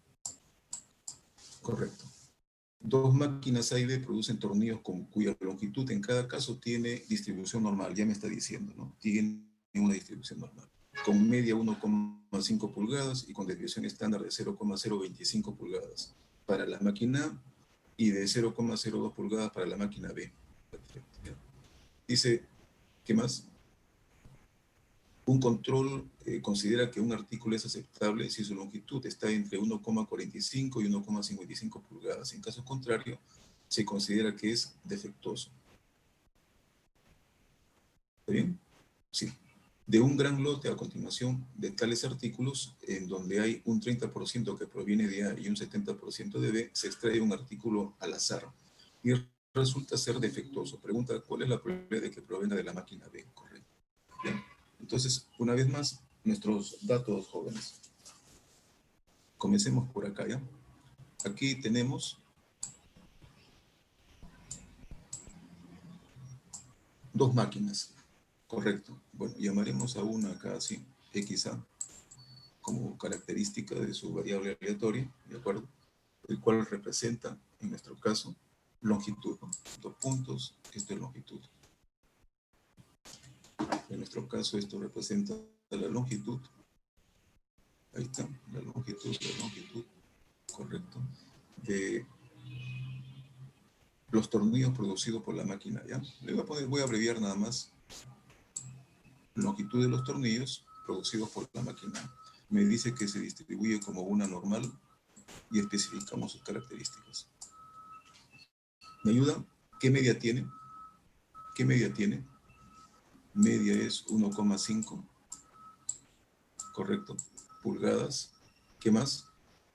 A: Correcto. Dos máquinas A y B producen tornillos cuya longitud en cada caso tiene distribución normal, ya me está diciendo, ¿no? Tiene una distribución normal, con media 1,5 pulgadas y con desviación estándar de 0,025 pulgadas para la máquina A y de 0,02 pulgadas para la máquina B. Perfecto, ¿ya? Dice, ¿qué más? Un control considera que un artículo es aceptable si su longitud está entre 1,45 y 1,55 pulgadas. En caso contrario, se considera que es defectuoso. ¿Está bien? Sí. De un gran lote a continuación de tales artículos, en donde hay un 30% que proviene de A y un 70% de B, se extrae un artículo al azar y resulta ser defectuoso. Pregunta, ¿cuál es la probabilidad de que provenga de la máquina B? Correcto. Bien. Entonces, una vez más, nuestros datos jóvenes. Comencemos por acá, ¿ya? Aquí tenemos dos máquinas. Correcto. Bueno, llamaremos a una acá así, XA, como característica de su variable aleatoria, ¿de acuerdo? El cual representa, en nuestro caso, longitud, ¿no? Dos puntos, esto es longitud. En nuestro caso, esto representa la longitud. Ahí está, la longitud, correcto, de los tornillos producidos por la máquina, ¿ya? Le voy a poner, voy a abreviar nada más. Longitud de los tornillos producidos por la máquina. Me dice que se distribuye como una normal y especificamos sus características. ¿Me ayuda? ¿Qué media tiene? ¿Qué media tiene? Media es 1,5, correcto, pulgadas. ¿Qué más?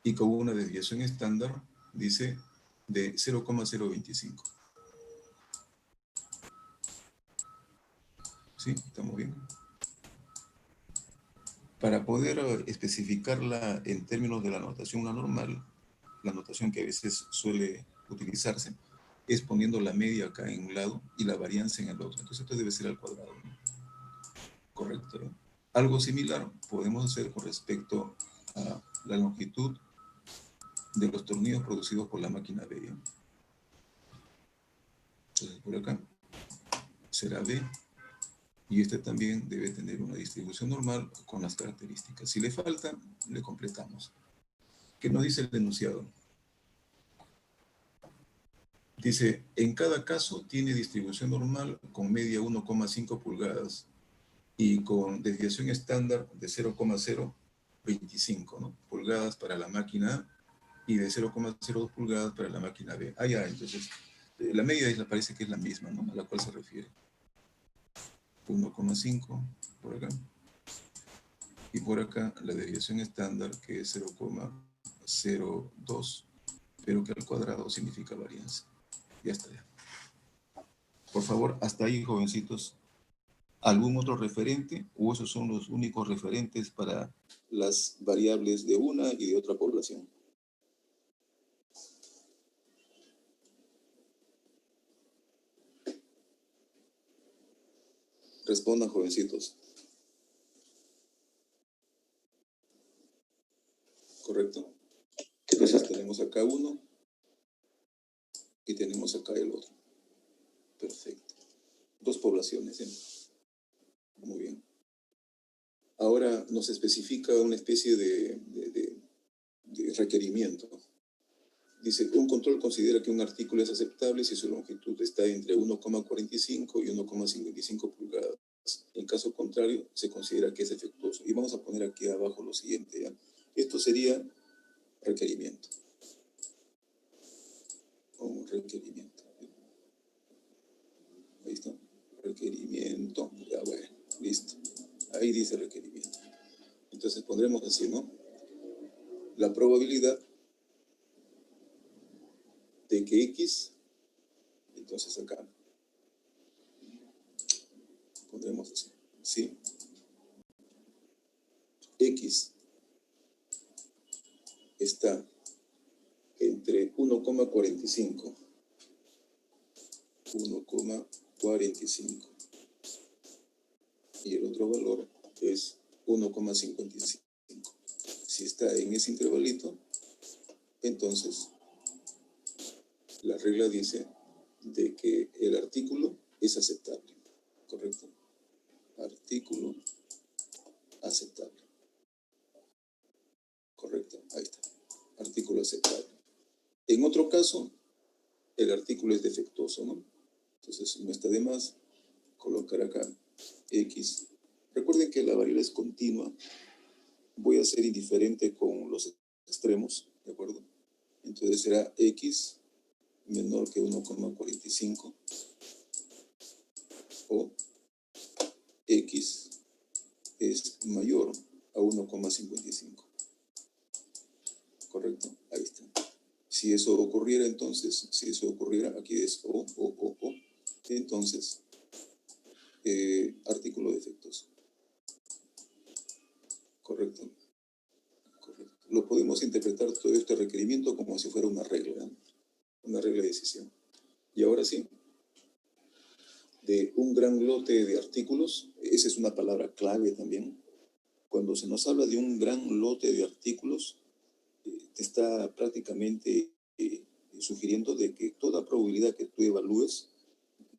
A: Y con una desviación estándar, dice, de 0,025. ¿Sí? ¿Estamos bien? Para poder especificarla en términos de la notación normal, la notación que a veces suele utilizarse, es poniendo la media acá en un lado y la varianza en el otro. Entonces esto debe ser al cuadrado, ¿no? Correcto, ¿no? Algo similar podemos hacer con respecto a la longitud de los tornillos producidos por la máquina B, ¿no? Entonces por acá será B, y este también debe tener una distribución normal con las características. Si le falta, le completamos. ¿Qué nos dice el enunciado? Dice, en cada caso tiene distribución normal con media 1,5 pulgadas y con desviación estándar de 0,025, ¿no? Pulgadas para la máquina A y de 0,02 pulgadas para la máquina B. Ah, ya, entonces, la media parece que es la misma, ¿no? A la cual se refiere. 1,5 por acá. Y por acá la desviación estándar, que es 0,02, pero que al cuadrado significa varianza. Ya está, ya. Por favor, hasta ahí, jovencitos. ¿Algún otro referente? ¿O esos son los únicos referentes para las variables de una y de otra población? Respondan, jovencitos. ¿Correcto? Entonces tenemos acá uno y tenemos acá el otro. Perfecto. Dos poblaciones, ¿eh? Muy bien. Ahora nos especifica una especie de requerimiento. Dice, un control considera que un artículo es aceptable si su longitud está entre 1,45 y 1,55 pulgadas. En caso contrario, se considera que es defectuoso. Y vamos a poner aquí abajo lo siguiente, ¿ya? Esto sería requerimiento. Un requerimiento. Ahí está. Requerimiento. Ya, bueno, listo. Ahí dice requerimiento. Entonces pondremos así, ¿no? La probabilidad de que X, entonces acá pondremos así, ¿sí? X está entre 1,45 1,45 y el otro valor es 1,55. Si está en ese intervalito, entonces la regla dice de que el artículo es aceptable, ¿correcto? Artículo aceptable, correcto, ahí está, artículo aceptable. En otro caso, el artículo es defectuoso, ¿no? Entonces no está de más colocar acá X. Recuerden que la variable es continua. Voy a ser indiferente con los extremos, ¿de acuerdo? Entonces será X menor que 1,45 o X es mayor a 1,55. ¿Correcto? Ahí está. Si eso ocurriera, entonces, si eso ocurriera, aquí es O, entonces, artículo defectuoso. ¿Correcto? Correcto. Lo podemos interpretar todo este requerimiento como si fuera una regla, ¿no? Una regla de decisión. Y ahora sí, de un gran lote de artículos, esa es una palabra clave también. Cuando se nos habla de un gran lote de artículos, te está prácticamente sugiriendo de que toda probabilidad que tú evalúes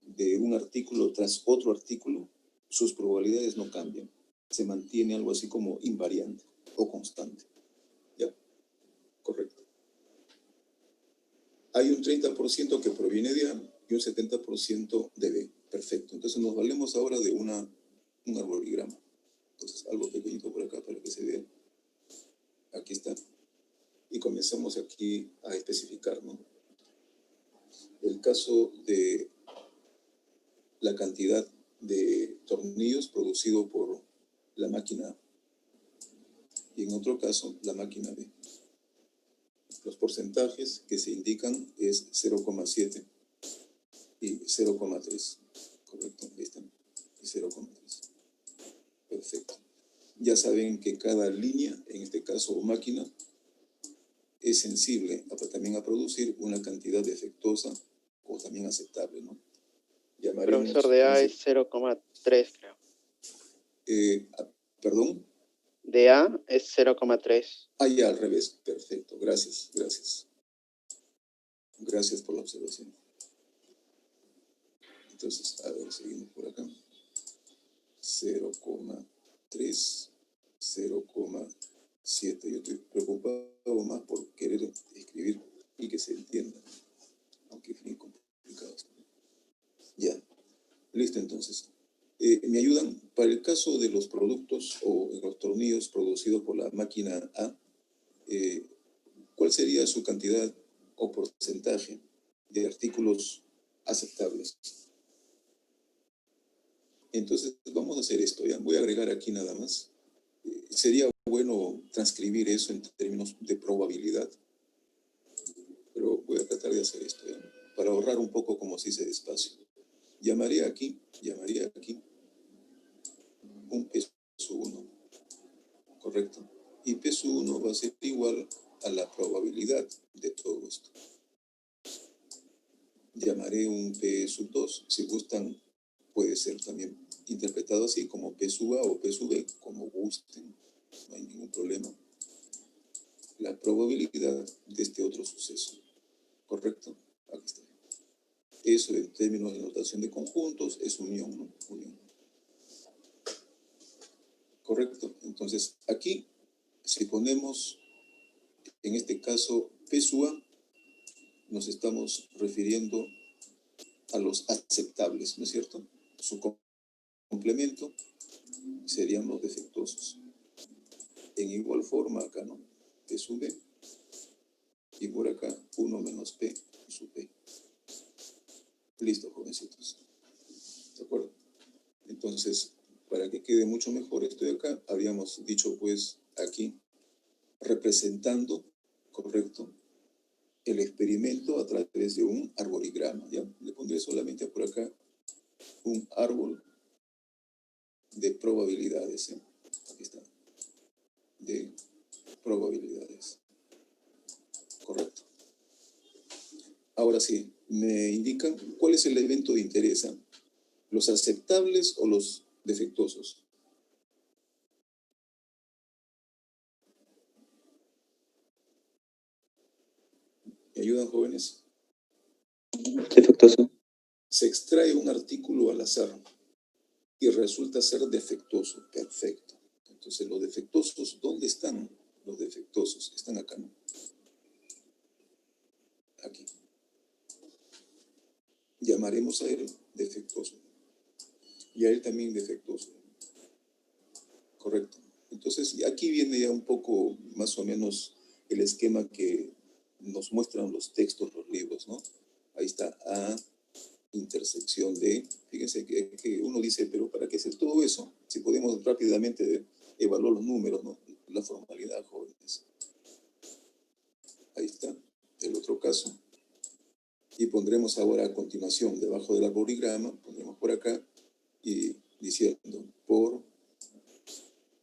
A: de un artículo tras otro artículo, sus probabilidades no cambian. Se mantiene algo así como invariante o constante. ¿Ya? Correcto. Hay un 30% que proviene de A y un 70% de B. Perfecto. Entonces nos valemos ahora de un arboligrama. Entonces algo pequeñito por acá para que se vea. Aquí está. Y comenzamos aquí a especificar, ¿no? El caso de la cantidad de tornillos producido por la máquina A. Y en otro caso, la máquina B. Los porcentajes que se indican es 0,7 y 0,3. ¿Correcto? Ahí están. Y 0,3. Perfecto. Ya saben que cada línea, en este caso o máquina, es sensible también a producir una cantidad defectuosa o también aceptable, ¿no? Llamaremos,
B: Profesor, de A es 0,3, creo.
A: ¿Perdón?
B: De A es 0,3.
A: Ah, ya, al revés. Perfecto. Gracias, gracias. Gracias por la observación. Entonces, a ver, seguimos por acá. 0,3, 0,7. Yo estoy preocupado más por querer escribir y que se entienda, aunque es muy complicado. Ya, listo entonces. ¿Me ayudan? Para el caso de los productos o los tornillos producidos por la máquina A, ¿cuál sería su cantidad o porcentaje de artículos aceptables? Entonces, vamos a hacer esto, ¿ya? Voy a agregar aquí nada más. Sería bueno transcribir eso en términos de probabilidad, pero voy a tratar de hacer esto, ¿ya? Para ahorrar un poco, como se dice, de espacio. Llamaría aquí un P1, ¿correcto? Y P1 va a ser igual a la probabilidad de todo esto. Llamaré un P2, si gustan, puede ser también interpretado así como P_A o P_B, como gusten, no hay ningún problema. La probabilidad de este otro suceso, ¿correcto? Aquí está. Eso en términos de notación de conjuntos es unión, ¿no? Unión. ¿Correcto? Entonces, aquí, si ponemos, en este caso, P_A, nos estamos refiriendo a los aceptables, ¿no es cierto? Su complemento serían los defectuosos. En igual forma acá, ¿no? P sub B. Y por acá, 1 menos P sub P. Listo, jovencitos. ¿De acuerdo? Entonces, para que quede mucho mejor esto de acá, habíamos dicho, pues, aquí, representando, correcto, el experimento a través de un arboligrama, ¿ya? Le pondré solamente por acá un árbol de probabilidades, ¿eh? Aquí está. De probabilidades. Correcto. Ahora sí, me indican cuál es el elemento de interés, ¿eh? ¿Los aceptables o los defectuosos. ¿Me ayudan, jóvenes?
B: Defectuoso.
A: Se extrae un artículo al azar y resulta ser defectuoso. Perfecto. Entonces, los defectuosos, ¿dónde están los defectuosos? Están acá, ¿no? Aquí. Llamaremos a él defectuoso. Y a él también defectuoso. Correcto. Entonces, y aquí viene ya un poco más o menos el esquema que nos muestran los textos, los libros, ¿no? Ahí está A, intersección de, fíjense que uno dice, pero ¿para qué hacer todo eso? Si podemos rápidamente evaluar los números, ¿no? La formalidad, jóvenes. Ahí está, el otro caso. Y pondremos ahora a continuación, debajo del arborigrama, pondremos por acá, y diciendo, por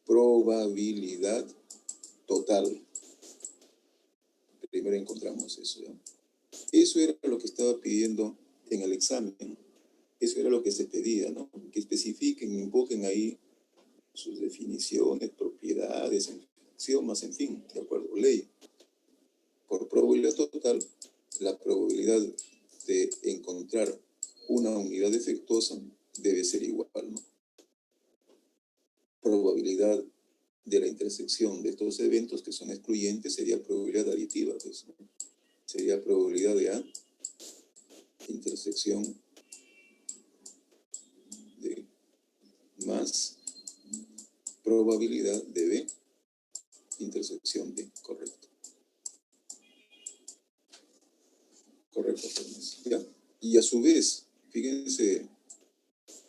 A: probabilidad total. Primero encontramos eso, ¿ya? Eso era lo que estaba pidiendo en el examen. Eso era lo que se pedía, ¿no? Que especifiquen, invoquen ahí sus definiciones, propiedades, axiomas, en fin, de acuerdo a ley. Por probabilidad total, la probabilidad de encontrar una unidad defectuosa debe ser igual, ¿no? Probabilidad de la intersección de estos eventos que son excluyentes sería probabilidad aditiva, pues, ¿no? Sería probabilidad de A, intersección de más probabilidad de B, intersección de, correcto. Correcto, jóvenes. ¿Ya? Y a su vez, fíjense,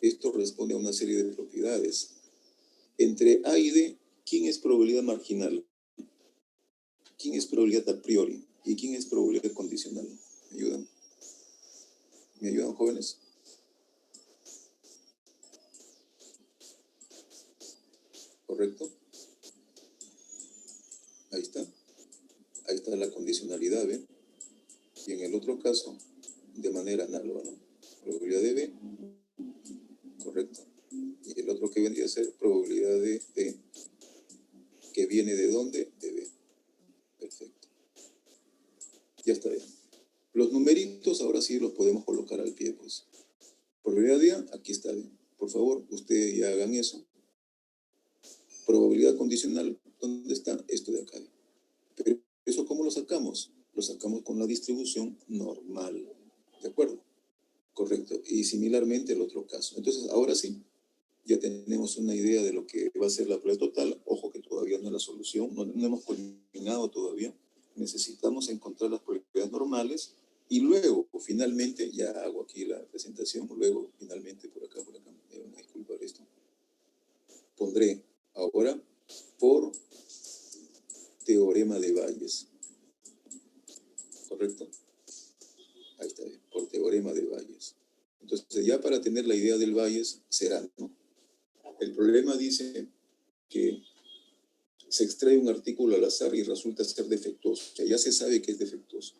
A: esto responde a una serie de propiedades. Entre A y D, ¿quién es probabilidad marginal? ¿Quién es probabilidad a priori? ¿Y quién es probabilidad condicional? ¿Me ayudan? ¿Me ayudan, jóvenes? ¿Correcto? Ahí está. Ahí está la condicionalidad, ¿ven? Y en el otro caso, de manera análoga, ¿no? Probabilidad de B, correcto. Y el otro que vendría a ser probabilidad de D, que viene ¿de dónde? De B. Perfecto. Ya está bien. Los numeritos ahora sí los podemos colocar al pie, pues. Probabilidad de A, aquí está bien. Por favor, ustedes ya hagan eso. Probabilidad condicional, ¿dónde está? Esto de acá. Pero ¿eso cómo lo sacamos? Lo sacamos con la distribución normal. ¿De acuerdo? Correcto. Y similarmente el otro caso. Entonces, ahora sí, ya tenemos una idea de lo que va a ser la prueba total. Ojo que todavía no es la solución, no hemos culminado todavía. Necesitamos encontrar las probabilidades normales y luego, finalmente, ya hago aquí la presentación, luego, finalmente, por acá, me van a disculpar esto. Pondré ahora por teorema de Bayes. ¿Correcto? Ahí está bien, por teorema de Bayes. Entonces, ya para tener la idea del Bayes, será, ¿no? El problema dice que se extrae un artículo al azar y resulta ser defectuoso. O sea, ya se sabe que es defectuoso.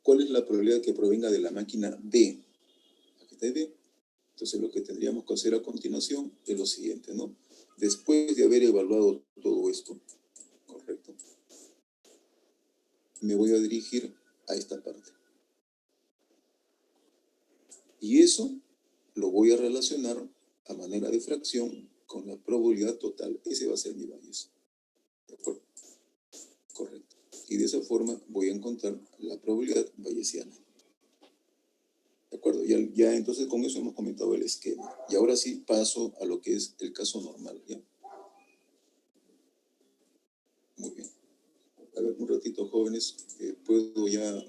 A: ¿Cuál es la probabilidad que provenga de la máquina B? Aquí está B. Entonces, lo que tendríamos que hacer a continuación es lo siguiente, ¿no? Después de haber evaluado todo esto, ¿correcto? Me voy a dirigir a esta parte. Y eso lo voy a relacionar a manera de fracción con la probabilidad total. Ese va a ser mi Bayes. ¿De acuerdo? Correcto. Y de esa forma voy a encontrar la probabilidad bayesiana. ¿De acuerdo? Ya entonces con eso hemos comentado el esquema. Y ahora sí paso a lo que es el caso normal, ¿ya? Muy bien. A ver, un ratito, jóvenes. ¿Puedo ya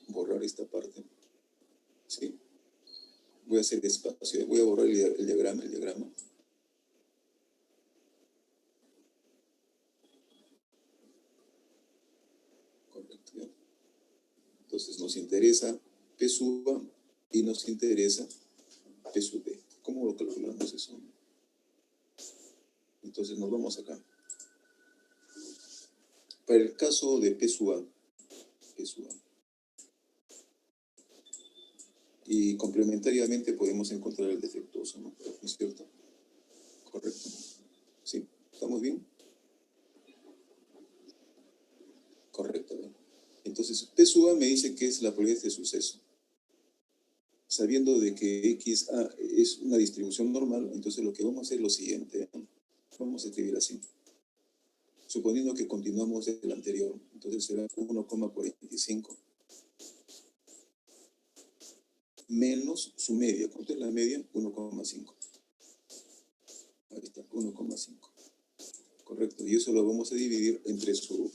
A: borrar esta parte? ¿Sí? Voy a hacer despacio. Voy a borrar el diagrama. Correcto, ¿ya? Entonces nos interesa P sub A y nos interesa P sub B. ¿Cómo lo calculamos eso? Entonces nos vamos acá. Para el caso de P sub A, Y complementariamente podemos encontrar el defectuoso, ¿no? ¿No es cierto? Correcto. ¿Sí? ¿Estamos bien? Correcto. ¿Bien? Entonces, P sub A me dice que es la probabilidad de suceso. Sabiendo de que XA es una distribución normal, entonces lo que vamos a hacer es lo siguiente, ¿no? Vamos a escribir así. Suponiendo que continuamos del anterior, entonces será 1,45 menos su media. ¿Cuánto es la media? 1,5. Ahí está, 1,5. Correcto. Y eso lo vamos a dividir entre su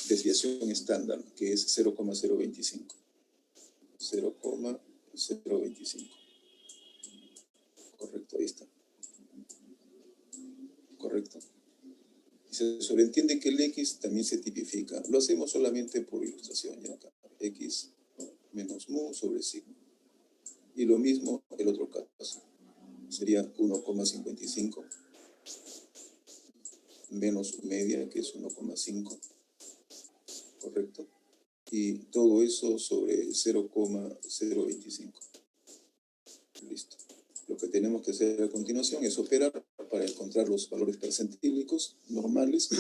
A: desviación estándar, que es 0,025. 0,025. Correcto, ahí está. Correcto. Se sobreentiende que el X también se tipifica. Lo hacemos solamente por ilustración. ¿Ya? Acá. X menos mu sobre sigma. Y lo mismo el otro caso. Sería 1,55 menos media, que es 1,5. Correcto. Y todo eso sobre 0,025. Listo. Lo que tenemos que hacer a continuación es operar para encontrar los valores percentílicos normales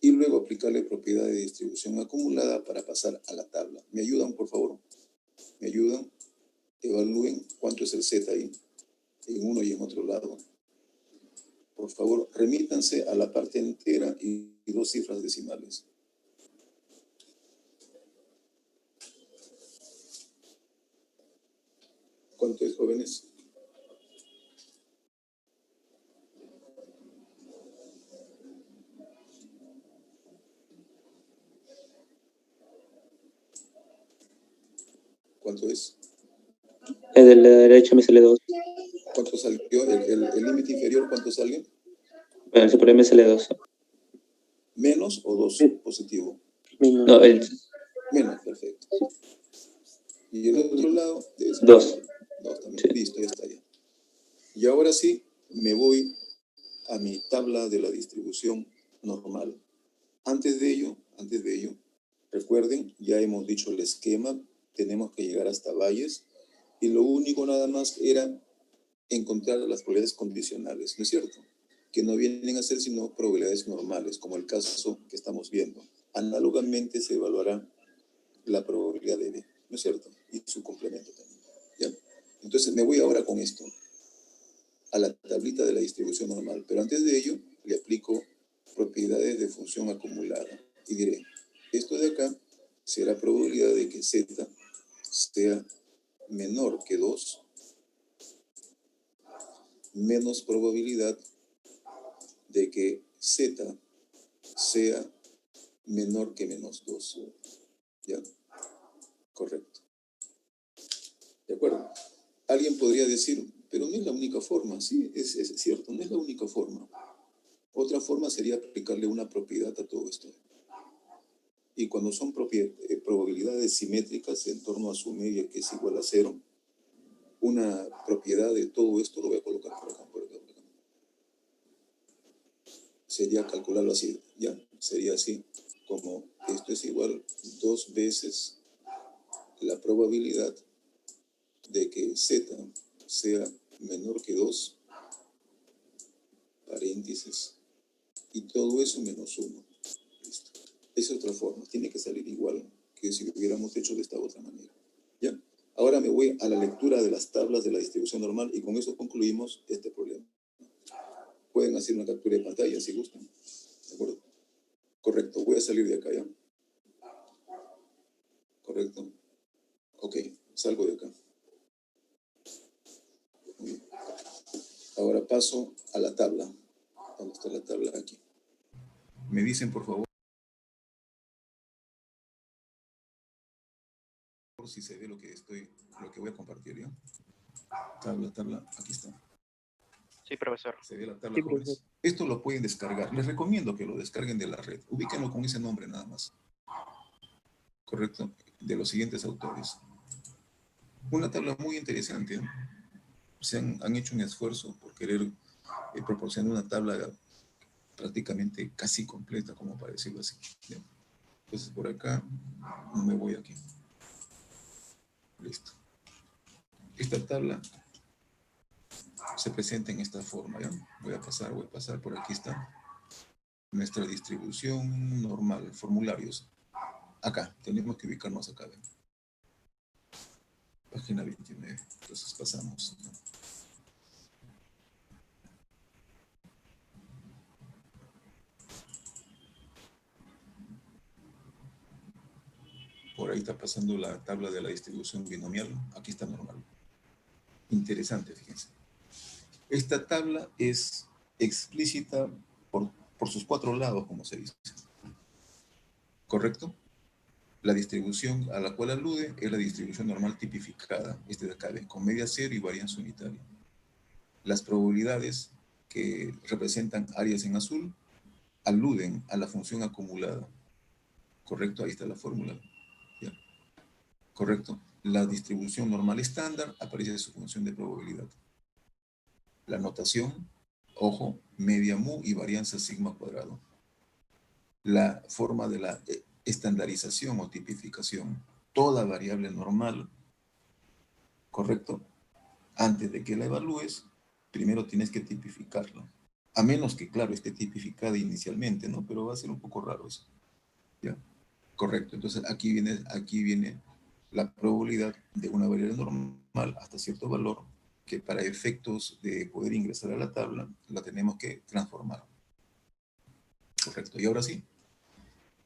A: y luego aplicarle propiedad de distribución acumulada para pasar a la tabla. ¿Me ayudan, por favor? ¿Me ayudan? Evalúen cuánto es el Z ahí, en uno y en otro lado. Por favor, remítanse a la parte entera y 2 cifras decimales. ¿Cuánto es, jóvenes? ¿Cuánto es?
F: El de la derecha me sale 2.
A: ¿Cuánto salió? ¿El límite inferior cuánto salió?
F: Bueno, el superior me sale 2.
A: ¿Menos o 2? Positivo.
F: No, el
A: Menos, perfecto. Y el otro lado debe ser
F: 2.
A: 2 también.
F: Sí.
A: Listo, ya está ya. Y ahora sí, me voy a mi tabla de la distribución normal. Antes de ello, recuerden, ya hemos dicho el esquema, tenemos que llegar hasta valles, y lo único nada más era encontrar las probabilidades condicionales, ¿no es cierto? Que no vienen a ser sino probabilidades normales, como el caso que estamos viendo. Análogamente se evaluará la probabilidad de B, ¿no es cierto? Y su complemento también, ¿ya? Entonces me voy ahora con esto a la tablita de la distribución normal, pero antes de ello le aplico propiedades de función acumulada y diré, esto de acá será probabilidad de que Z sea menor que 2 menos probabilidad de que Z sea menor que menos 2. ¿Ya? Correcto. ¿De acuerdo? Alguien podría decir, pero no es la única forma. Sí, es cierto, no es la única forma. Otra forma sería aplicarle una propiedad a todo esto. Y cuando son probabilidades simétricas en torno a su media, que es igual a 0, una propiedad de todo esto lo voy a colocar por acá, por acá, por acá. Sería calcularlo así, ¿ya? Sería así, como esto es igual 2 veces la probabilidad de que Z sea menor que 2, paréntesis, y todo eso menos 1. Listo. Esa es otra forma, tiene que salir igual que si lo hubiéramos hecho de esta otra manera. ¿Ya? Ahora me voy a la lectura de las tablas de la distribución normal y con eso concluimos este problema. Pueden hacer una captura de pantalla si gustan. ¿De acuerdo? Correcto, voy a salir de acá, ¿ya? Correcto. Ok, salgo de acá. Muy bien. Ahora paso a la tabla. ¿Dónde está la tabla? Aquí. Me dicen, por favor, si se ve lo que voy a compartir, ¿ya? Tabla, aquí está.
B: Sí, profesor.
A: Se ve la tabla, jóvenes. Esto lo pueden descargar. Les recomiendo que lo descarguen de la red. Ubíquenlo con ese nombre nada más. Correcto. De los siguientes autores. Una tabla muy interesante. Han hecho un esfuerzo por querer proporcionar una tabla prácticamente casi completa, como para decirlo así. ¿Ya? Entonces por acá me voy aquí. Listo. Esta tabla se presenta en esta forma, ¿ya? Voy a pasar, por aquí está. Nuestra distribución normal, formularios. Acá, tenemos que ubicarnos acá, ¿ven? Página 29. Entonces pasamos, ¿no? Por ahí está pasando la tabla de la distribución binomial. Aquí está normal. Interesante, fíjense. Esta tabla es explícita por sus 4 lados, como se dice. ¿Correcto? La distribución a la cual alude es la distribución normal tipificada, este de acá, ¿ven? Con media cero y varianza unitaria. Las probabilidades que representan áreas en azul aluden a la función acumulada. ¿Correcto? Ahí está la fórmula. ¿Ya? ¿Correcto? La distribución normal estándar aparece su función de probabilidad. La notación, ojo, media mu y varianza sigma cuadrado. La forma de la estandarización o tipificación, toda variable normal, ¿correcto? Antes de que la evalúes, primero tienes que tipificarla. A menos que, claro, esté tipificada inicialmente, ¿no? Pero va a ser un poco raro eso. ¿Ya? Correcto. Entonces, aquí viene la probabilidad de una variable normal hasta cierto valor que para efectos de poder ingresar a la tabla, la tenemos que transformar. Correcto. Y ahora sí,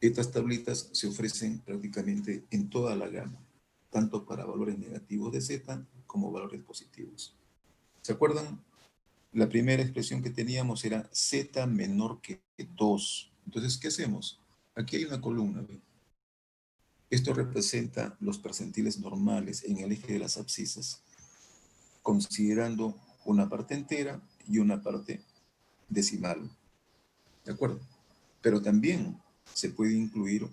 A: estas tablitas se ofrecen prácticamente en toda la gama, tanto para valores negativos de z como valores positivos. ¿Se acuerdan? La primera expresión que teníamos era z menor que 2. Entonces, ¿qué hacemos? Aquí hay una columna, ¿ve? Esto representa los percentiles normales en el eje de las abscisas, considerando una parte entera y una parte decimal. ¿De acuerdo? Pero también se puede incluir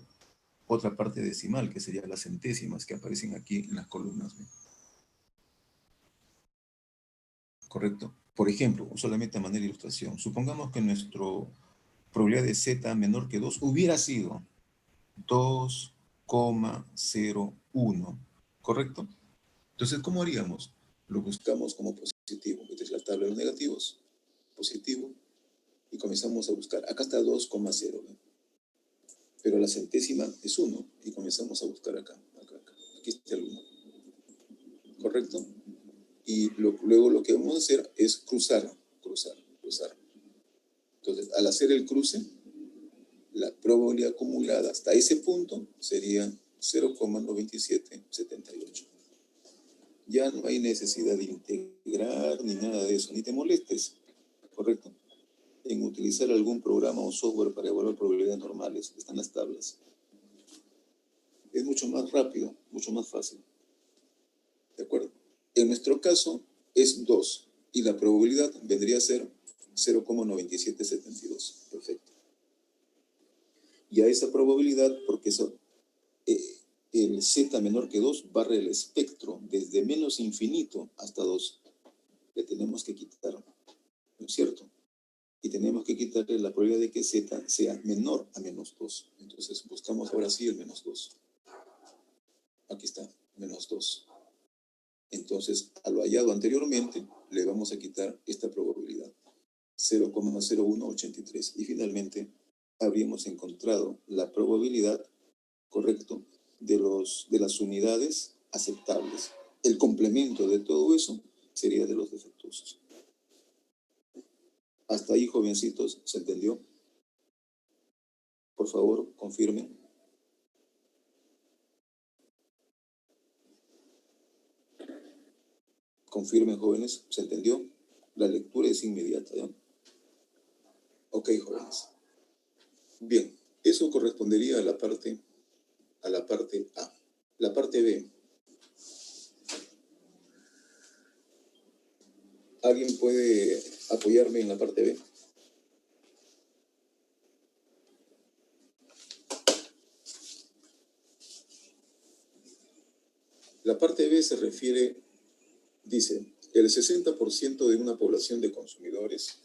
A: otra parte decimal, que serían las centésimas que aparecen aquí en las columnas, ¿ve? ¿Correcto? Por ejemplo, solamente a manera de ilustración, supongamos que nuestro probabilidad de z menor que 2 hubiera sido 2,01, ¿correcto? Entonces, ¿cómo haríamos? Lo buscamos como positivo. Esta es la tabla de los negativos, positivo, y comenzamos a buscar. Acá está 2,0, ¿no? Pero la centésima es 1, y comenzamos a buscar acá. Aquí está el 1, ¿correcto? Y luego lo que vamos a hacer es cruzar. Entonces, al hacer el cruce, la probabilidad acumulada hasta ese punto sería 0,9778. Ya no hay necesidad de integrar ni nada de eso, ni te molestes, ¿correcto? En utilizar algún programa o software para evaluar probabilidades normales, están las tablas. Es mucho más rápido, mucho más fácil. ¿De acuerdo? En nuestro caso es 2 y la probabilidad vendría a ser 0,9772. Perfecto. Y a esa probabilidad, porque eso, el z menor que 2 barre el espectro desde menos infinito hasta 2. Le tenemos que quitar, ¿no es cierto? Y tenemos que quitarle la probabilidad de que z sea menor a menos 2. Entonces buscamos ahora sí el menos 2. Aquí está, menos 2. Entonces, a lo hallado anteriormente, le vamos a quitar esta probabilidad, 0,0183. Y finalmente, habríamos encontrado la probabilidad, correcto, de las unidades aceptables. El complemento de todo eso sería de los defectuosos. Hasta ahí, jovencitos, ¿se entendió? Por favor, confirmen. Confirmen, jóvenes, ¿se entendió? La lectura es inmediata, ¿ya? Ok, jóvenes. Bien, eso correspondería a la parte A. La parte B. ¿Alguien puede apoyarme en la parte B? La parte B se refiere, dice, el 60% de una población de consumidores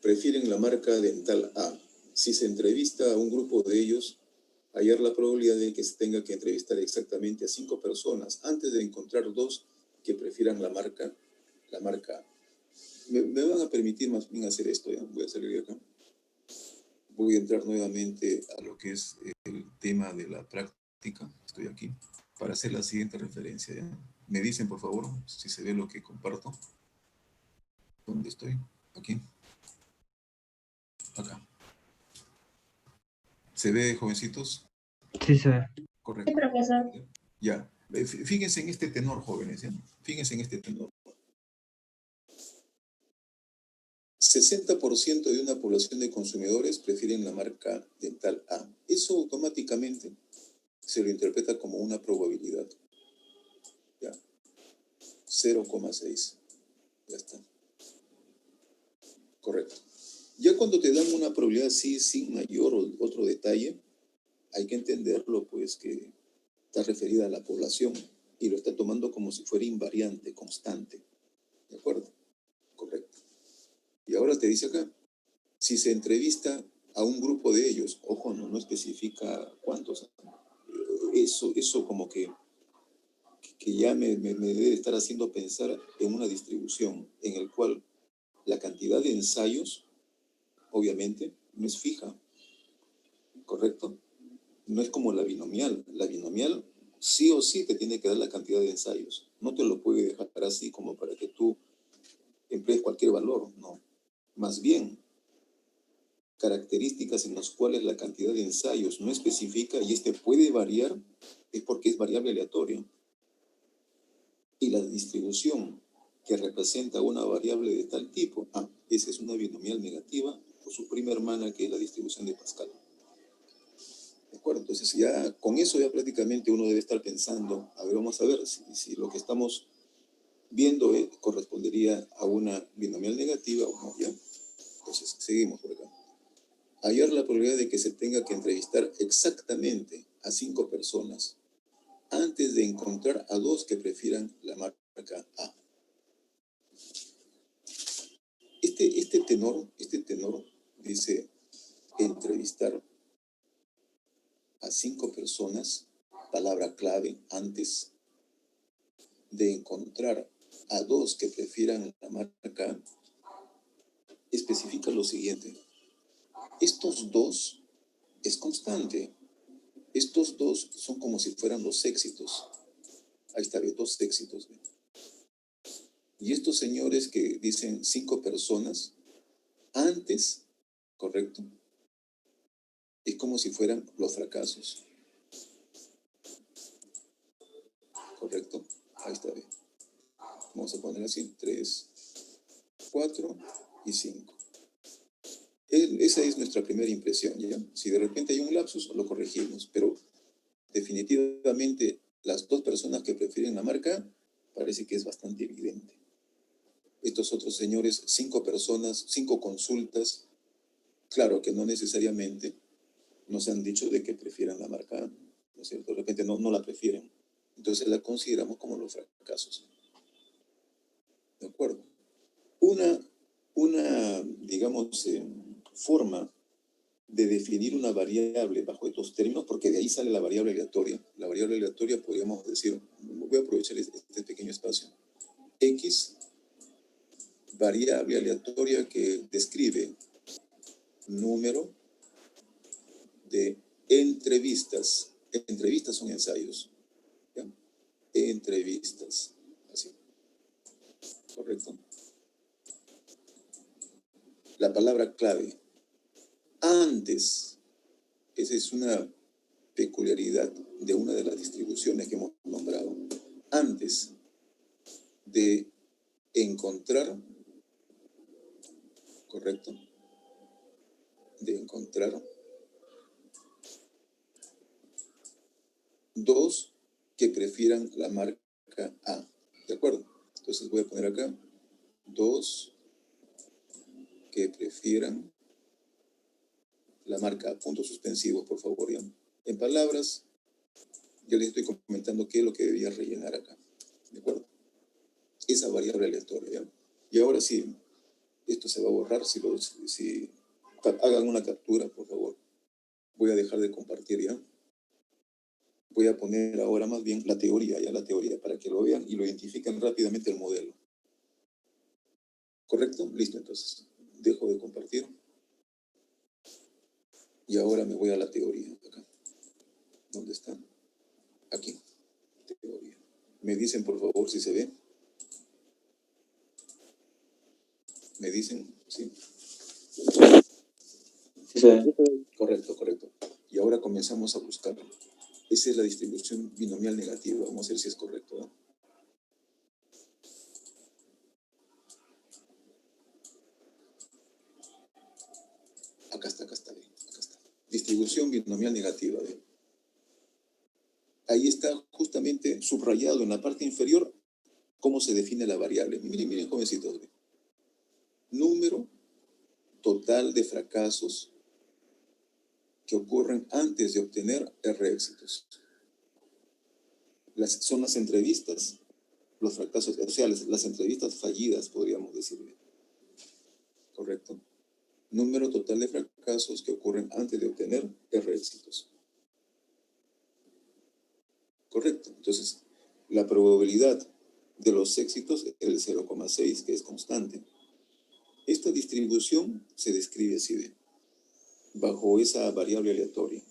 A: prefieren la marca dental A. Si se entrevista a un grupo de ellos, hallar la probabilidad de que se tenga que entrevistar exactamente a 5 personas antes de encontrar 2 que prefieran la marca A. Me van a permitir más bien hacer esto, ¿ya? Voy a salir de acá. Voy a entrar nuevamente a lo que es el tema de la práctica. Estoy aquí para hacer la siguiente referencia, ¿ya? Me dicen, por favor, si se ve lo que comparto. ¿Dónde estoy? Aquí. Acá. ¿Se ve, jovencitos?
C: Sí, se ve.
A: Correcto.
E: Sí, profesor.
A: Ya. Fíjense en este tenor, jóvenes, ¿ya? Fíjense en este tenor. 60% de una población de consumidores prefieren la marca dental A. Eso automáticamente se lo interpreta como una probabilidad. Ya. 0,6. Ya está. Correcto. Ya cuando te dan una probabilidad así, sin mayor o otro detalle, hay que entenderlo, pues, que está referida a la población y lo está tomando como si fuera invariante, constante. ¿De acuerdo? Correcto. Y ahora te dice acá, si se entrevista a un grupo de ellos, ojo, no especifica cuántos. Eso como que ya me debe estar haciendo pensar en una distribución en el cual la cantidad de ensayos, obviamente, no es fija, ¿correcto? No es como la binomial. La binomial sí o sí te tiene que dar la cantidad de ensayos. No te lo puede dejar así como para que tú emplees cualquier valor, no. Más bien, características en las cuales la cantidad de ensayos no especifica y este puede variar, es porque es variable aleatoria. Y la distribución que representa una variable de tal tipo, esa es una binomial negativa por su prima hermana, que es la distribución de Pascal. ¿De acuerdo? Entonces ya con eso ya prácticamente uno debe estar pensando, a ver, vamos a ver si lo que estamos viendo correspondería a una binomial negativa o no, ¿ya? Entonces seguimos por acá. Hallar la probabilidad de que se tenga que entrevistar exactamente a 5 personas antes de encontrar a 2 que prefieran la marca A. Este tenor dice entrevistar a 5 personas, palabra clave, antes de encontrar a 2 que prefieran la marca A, especifica lo siguiente. Estos 2 es constante. Estos 2 son como si fueran los éxitos. Ahí está, 2 éxitos. ¿Ve? Y estos señores que dicen 5 personas, antes, correcto, es como si fueran los fracasos. Correcto, ahí está bien. Vamos a poner así, 3, 4 y 5. Esa es nuestra primera impresión, ¿ya? Si de repente hay un lapsus, lo corregimos, pero definitivamente las 2 personas que prefieren la marca, parece que es bastante evidente. Estos otros señores, 5 personas, 5 consultas, claro que no necesariamente nos han dicho de que prefieran la marca A, ¿no es cierto? De repente no la prefieren. Entonces la consideramos como los fracasos. ¿De acuerdo? Una digamos, forma de definir una variable bajo estos términos, porque de ahí sale la variable aleatoria. La variable aleatoria podríamos decir, voy a aprovechar este pequeño espacio. X, variable aleatoria que describe número de entrevistas. Entrevistas son ensayos. ¿Ya? Entrevistas. Así. ¿Correcto? La palabra clave. Antes. Esa es una peculiaridad de una de las distribuciones que hemos nombrado. Antes de encontrar, ¿correcto? De encontrar 2 que prefieran la marca A. ¿De acuerdo? Entonces voy a poner acá 2 que prefieran la marca A. Puntos suspensivos, por favor. ¿Ya? En palabras, ya les estoy comentando qué es lo que debía rellenar acá. ¿De acuerdo? Esa variable aleatoria. ¿Ya? Y ahora sí, esto se va a borrar si hagan una captura, por favor. Voy a dejar de compartir ya. Voy a poner ahora más bien la teoría, para que lo vean y lo identifiquen rápidamente el modelo. ¿Correcto? Listo, entonces. Dejo de compartir. Y ahora me voy a la teoría, acá. ¿Dónde está? Aquí. Teoría. Me dicen, por favor, si se ve. ¿Me dicen? Sí.
F: Sí.
A: Correcto, correcto. Y ahora comenzamos a buscar. Esa es la distribución binomial negativa. Vamos a ver si es correcto, ¿no? Acá está bien. Acá está. Distribución binomial negativa. ¿Ve? Ahí está justamente subrayado en la parte inferior cómo se define la variable. Miren, jovencitos. ¿Ve? Número total de fracasos que ocurren antes de obtener R éxitos. Son las entrevistas, los fracasos, o sea, las entrevistas fallidas, podríamos decirle. ¿Correcto? Número total de fracasos que ocurren antes de obtener R éxitos. Correcto. Entonces, la probabilidad de los éxitos es el 0,6, que es constante. Esta distribución se describe así de, bajo esa variable aleatoria.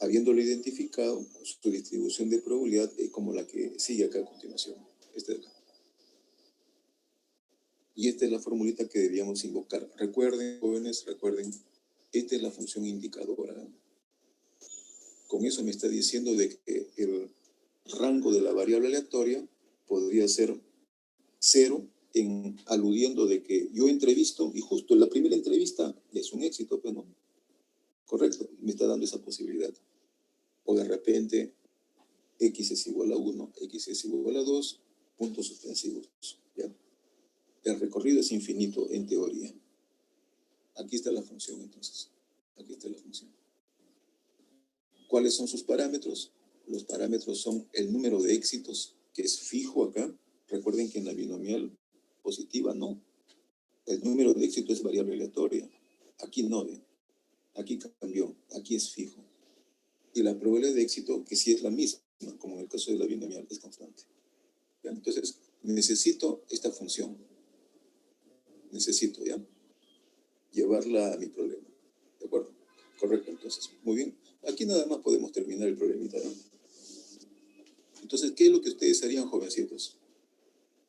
A: Habiéndolo identificado, su distribución de probabilidad es como la que sigue acá a continuación. Esta de acá. Y esta es la formulita que debíamos invocar. Recuerden, jóvenes, recuerden, esta es la función indicadora. Con eso me está diciendo de que el rango de la variable aleatoria podría ser 0, aludiendo de que yo entrevisto y justo en la primera entrevista es un éxito, pues no. Correcto, me está dando esa posibilidad. O de repente, x es igual a 1, x es igual a 2, puntos suspensivos. ¿Ya? El recorrido es infinito en teoría. Aquí está la función, entonces. Aquí está la función. ¿Cuáles son sus parámetros? Los parámetros son el número de éxitos, que es fijo acá. Recuerden que en la binomial positiva no. El número de éxitos es variable aleatoria. Aquí no, ¿eh? Aquí cambió. Aquí es fijo. Y la probabilidad de éxito, que sí es la misma, como en el caso de la binomial, es constante. ¿Ya? Entonces, necesito esta función. Necesito, ¿ya? Llevarla a mi problema. ¿De acuerdo? Correcto, entonces. Muy bien. Aquí nada más podemos terminar el problemita, ¿no? Entonces, ¿qué es lo que ustedes harían, jovencitos?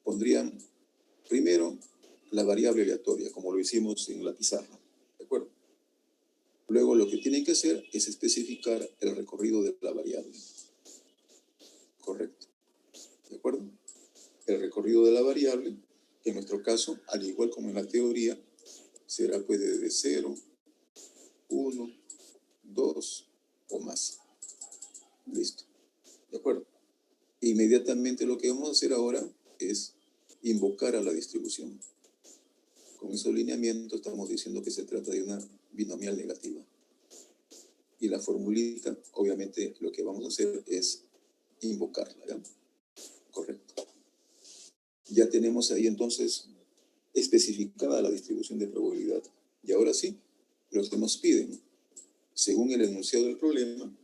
A: Pondrían primero la variable aleatoria, como lo hicimos en la pizarra. ¿De acuerdo? Luego lo que tienen que hacer es especificar el recorrido de la variable. Correcto. ¿De acuerdo? El recorrido de la variable, que en nuestro caso, al igual como en la teoría, será pues desde 0, 1, 2 o más. Listo. ¿De acuerdo? Inmediatamente lo que vamos a hacer ahora es invocar a la distribución. Con esos lineamientos estamos diciendo que se trata de una binomial negativa. Y la formulita, obviamente, lo que vamos a hacer es invocarla, ¿ya? Correcto. Ya tenemos ahí entonces especificada la distribución de probabilidad. Y ahora sí, lo que nos piden, según el enunciado del problema,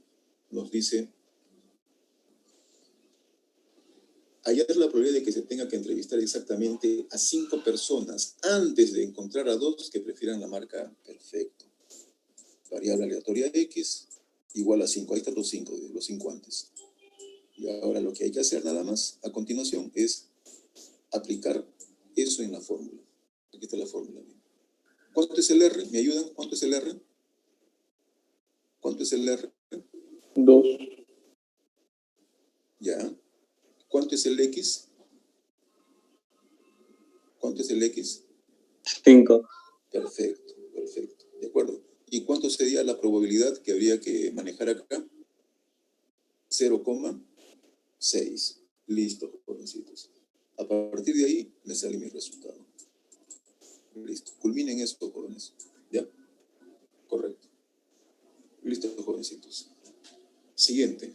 A: nos dice, hallar la probabilidad de que se tenga que entrevistar exactamente a 5 personas antes de encontrar a 2 que prefieran la marca perfecto. Variable aleatoria X igual a 5. Ahí están los 5 antes. Y ahora lo que hay que hacer nada más a continuación es aplicar eso en la fórmula. Aquí está la fórmula. ¿Cuánto es el R? ¿Me ayudan? ¿Cuánto es el R? ¿Cuánto es el R?
F: 2.
A: Ya. ¿Cuánto es el X? ¿Cuánto es el X?
F: 5.
A: Perfecto, perfecto. ¿De acuerdo? ¿Y cuánto sería la probabilidad que habría que manejar acá? 0,6. Listo, jovencitos. A partir de ahí me sale mi resultado. Listo. Culminen esto, jóvenes. ¿Ya? Correcto. Listo, jovencitos. Siguiente.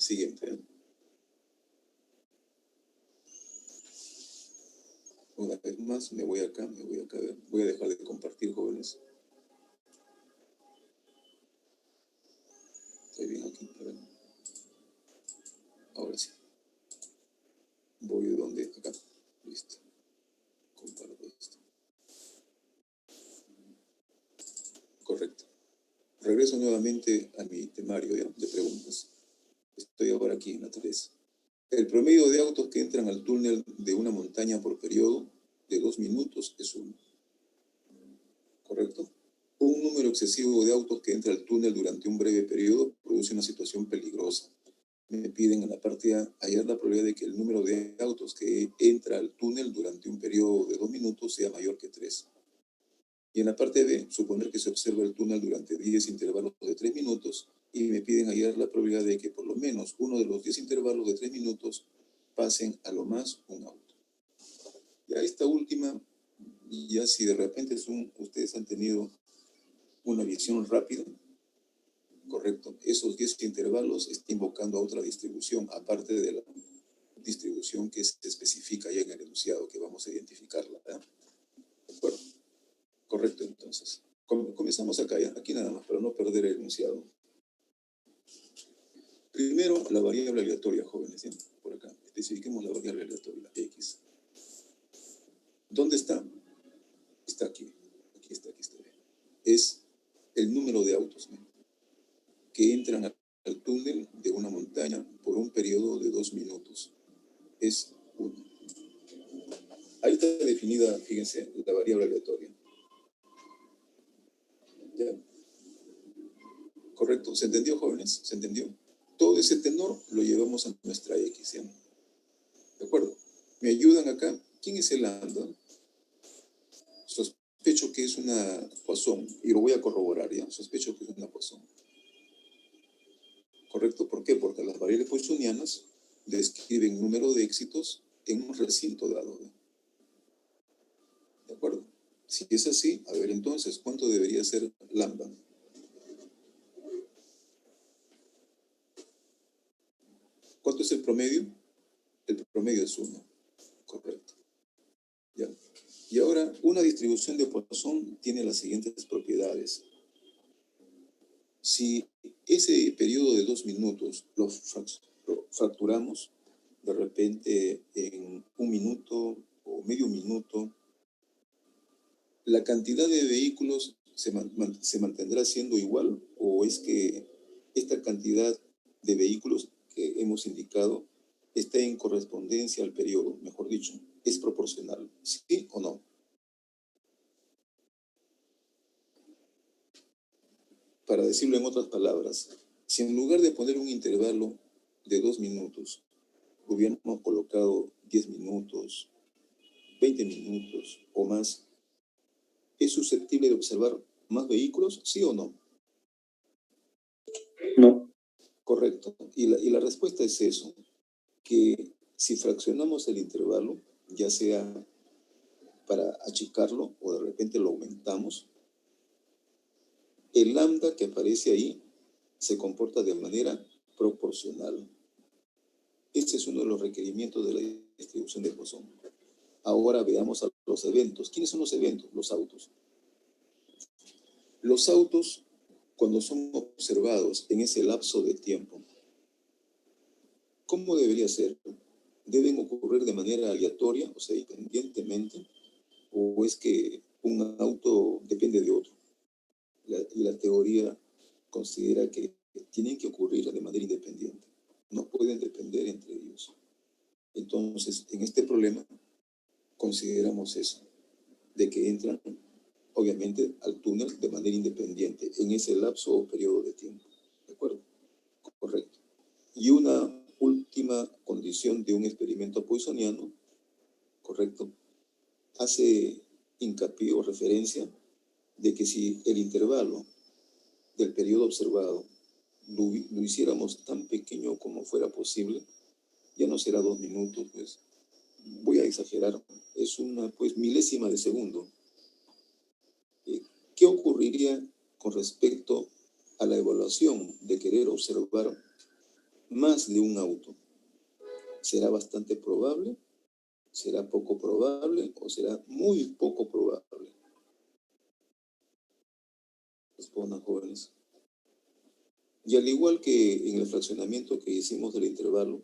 A: Una vez más, me voy acá, a ver. Voy a dejar de compartir, jóvenes. Estoy bien aquí, a ver. Ahora sí. Voy de donde, acá. Listo. Comparto esto. Correcto. Regreso nuevamente a mi temario de preguntas. Estoy ahora aquí en la 3. El promedio de autos que entran al túnel de una montaña por periodo de 2 minutos es 1. ¿Correcto? Un número excesivo de autos que entra al túnel durante un breve periodo produce una situación peligrosa. Me piden en la parte A hallar la probabilidad de que el número de autos que entra al túnel durante un periodo de 2 minutos sea mayor que 3. Y en la parte B, suponer que se observa el túnel durante 10 intervalos de 3 minutos y me piden hallar la probabilidad de que por lo menos uno de los 10 intervalos de 3 minutos pasen a lo más un auto. Ya esta última, ya si de repente ustedes han tenido una visión rápida, correcto, esos 10 intervalos está invocando a otra distribución, aparte de la distribución que se especifica ya en el enunciado, que vamos a identificarla. ¿Verdad? ¿De acuerdo? Correcto, entonces. Comenzamos acá, ya, aquí nada más, para no perder el enunciado. Primero, la variable aleatoria, jóvenes, ¿ya? Por acá. Especifiquemos la variable aleatoria, X. ¿Dónde está? Está aquí. Aquí está bien. Es el número de autos, ¿no?, que entran al túnel de una montaña por un periodo de 2 minutos. Es 1. Ahí está definida, fíjense, la variable aleatoria. ¿Ya? ¿Correcto? ¿Se entendió, jóvenes? ¿Se entendió? Todo ese tenor lo llevamos a nuestra X, ¿ya? ¿De acuerdo? ¿Me ayudan acá? ¿Quién es el lambda? Sospecho que es una Poisson, y lo voy a corroborar, ¿ya? Sospecho que es una Poisson. ¿Correcto? ¿Por qué? Porque las variables poissonianas describen número de éxitos en un recinto dado, ¿no? ¿De acuerdo? Si es así, a ver entonces, ¿cuánto debería ser lambda? ¿Cuánto es el promedio? El promedio es 1. Correcto. ¿Ya? Y ahora, una distribución de Poisson tiene las siguientes propiedades. Si ese periodo de 2 minutos lo fracturamos de repente en 1 minuto o medio minuto, ¿la cantidad de vehículos se mantendrá siendo igual, o es que esta cantidad de vehículos que hemos indicado está en correspondencia al periodo? Mejor dicho, ¿es proporcional? ¿Sí o no? Para decirlo en otras palabras, si en lugar de poner un intervalo de 2 minutos, hubiéramos colocado 10 minutos, 20 minutos o más, ¿es susceptible de observar más vehículos? ¿Sí o no?
F: No.
A: Correcto. Y la respuesta es eso, que si fraccionamos el intervalo, ya sea para achicarlo o de repente lo aumentamos, el lambda que aparece ahí se comporta de manera proporcional. Este es uno de los requerimientos de la distribución de Poisson. Ahora veamos a los eventos. ¿Quiénes son los eventos? Los autos. Los autos, cuando son observados en ese lapso de tiempo, ¿cómo debería ser? ¿Deben ocurrir de manera aleatoria, o sea, independientemente? ¿O es que un auto depende de otro? La teoría considera que tienen que ocurrir de manera independiente. No pueden depender entre ellos. Entonces, en este problema, consideramos eso, de que entran, obviamente, al túnel de manera independiente en ese lapso o periodo de tiempo. ¿De acuerdo? Correcto. Y una última condición de un experimento poissoniano, correcto, hace hincapié o referencia de que si el intervalo del periodo observado lo hiciéramos tan pequeño como fuera posible, ya no será 2 minutos, pues voy a exagerar, es una pues milésima de segundo. ¿Qué ocurriría con respecto a la evaluación de querer observar más de un auto? ¿Será bastante probable? ¿Será poco probable? ¿O será muy poco probable? Respondan, jóvenes. Y al igual que en el fraccionamiento que hicimos del intervalo,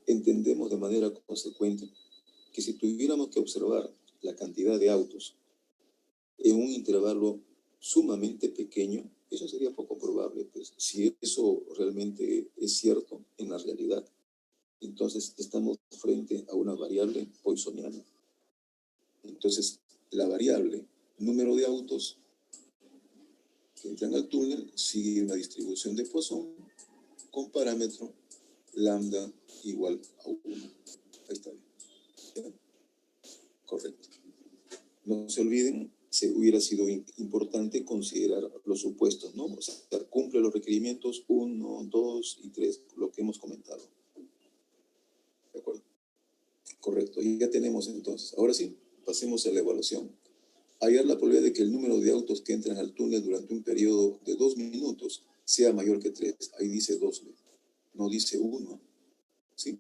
A: entendemos de manera consecuente que si tuviéramos que observar la cantidad de autos en un intervalo sumamente pequeño, eso sería poco probable. Pues, si eso realmente es cierto en la realidad, entonces estamos frente a una variable poissoniana. Entonces, la variable número de autos que entran al túnel sigue una distribución de Poisson con parámetro lambda igual a 1. Ahí está bien. ¿Ya? Correcto. No se olviden, se hubiera sido importante considerar los supuestos, ¿no? O sea, cumple los requerimientos 1, 2 y 3, lo que hemos comentado. ¿De acuerdo? Correcto. Y ya tenemos entonces. Ahora sí, pasemos a la evaluación. Hallar la probabilidad de que el número de autos que entran al túnel durante un periodo de 2 minutos sea mayor que 3. Ahí dice 2, no dice 1. ¿Sí?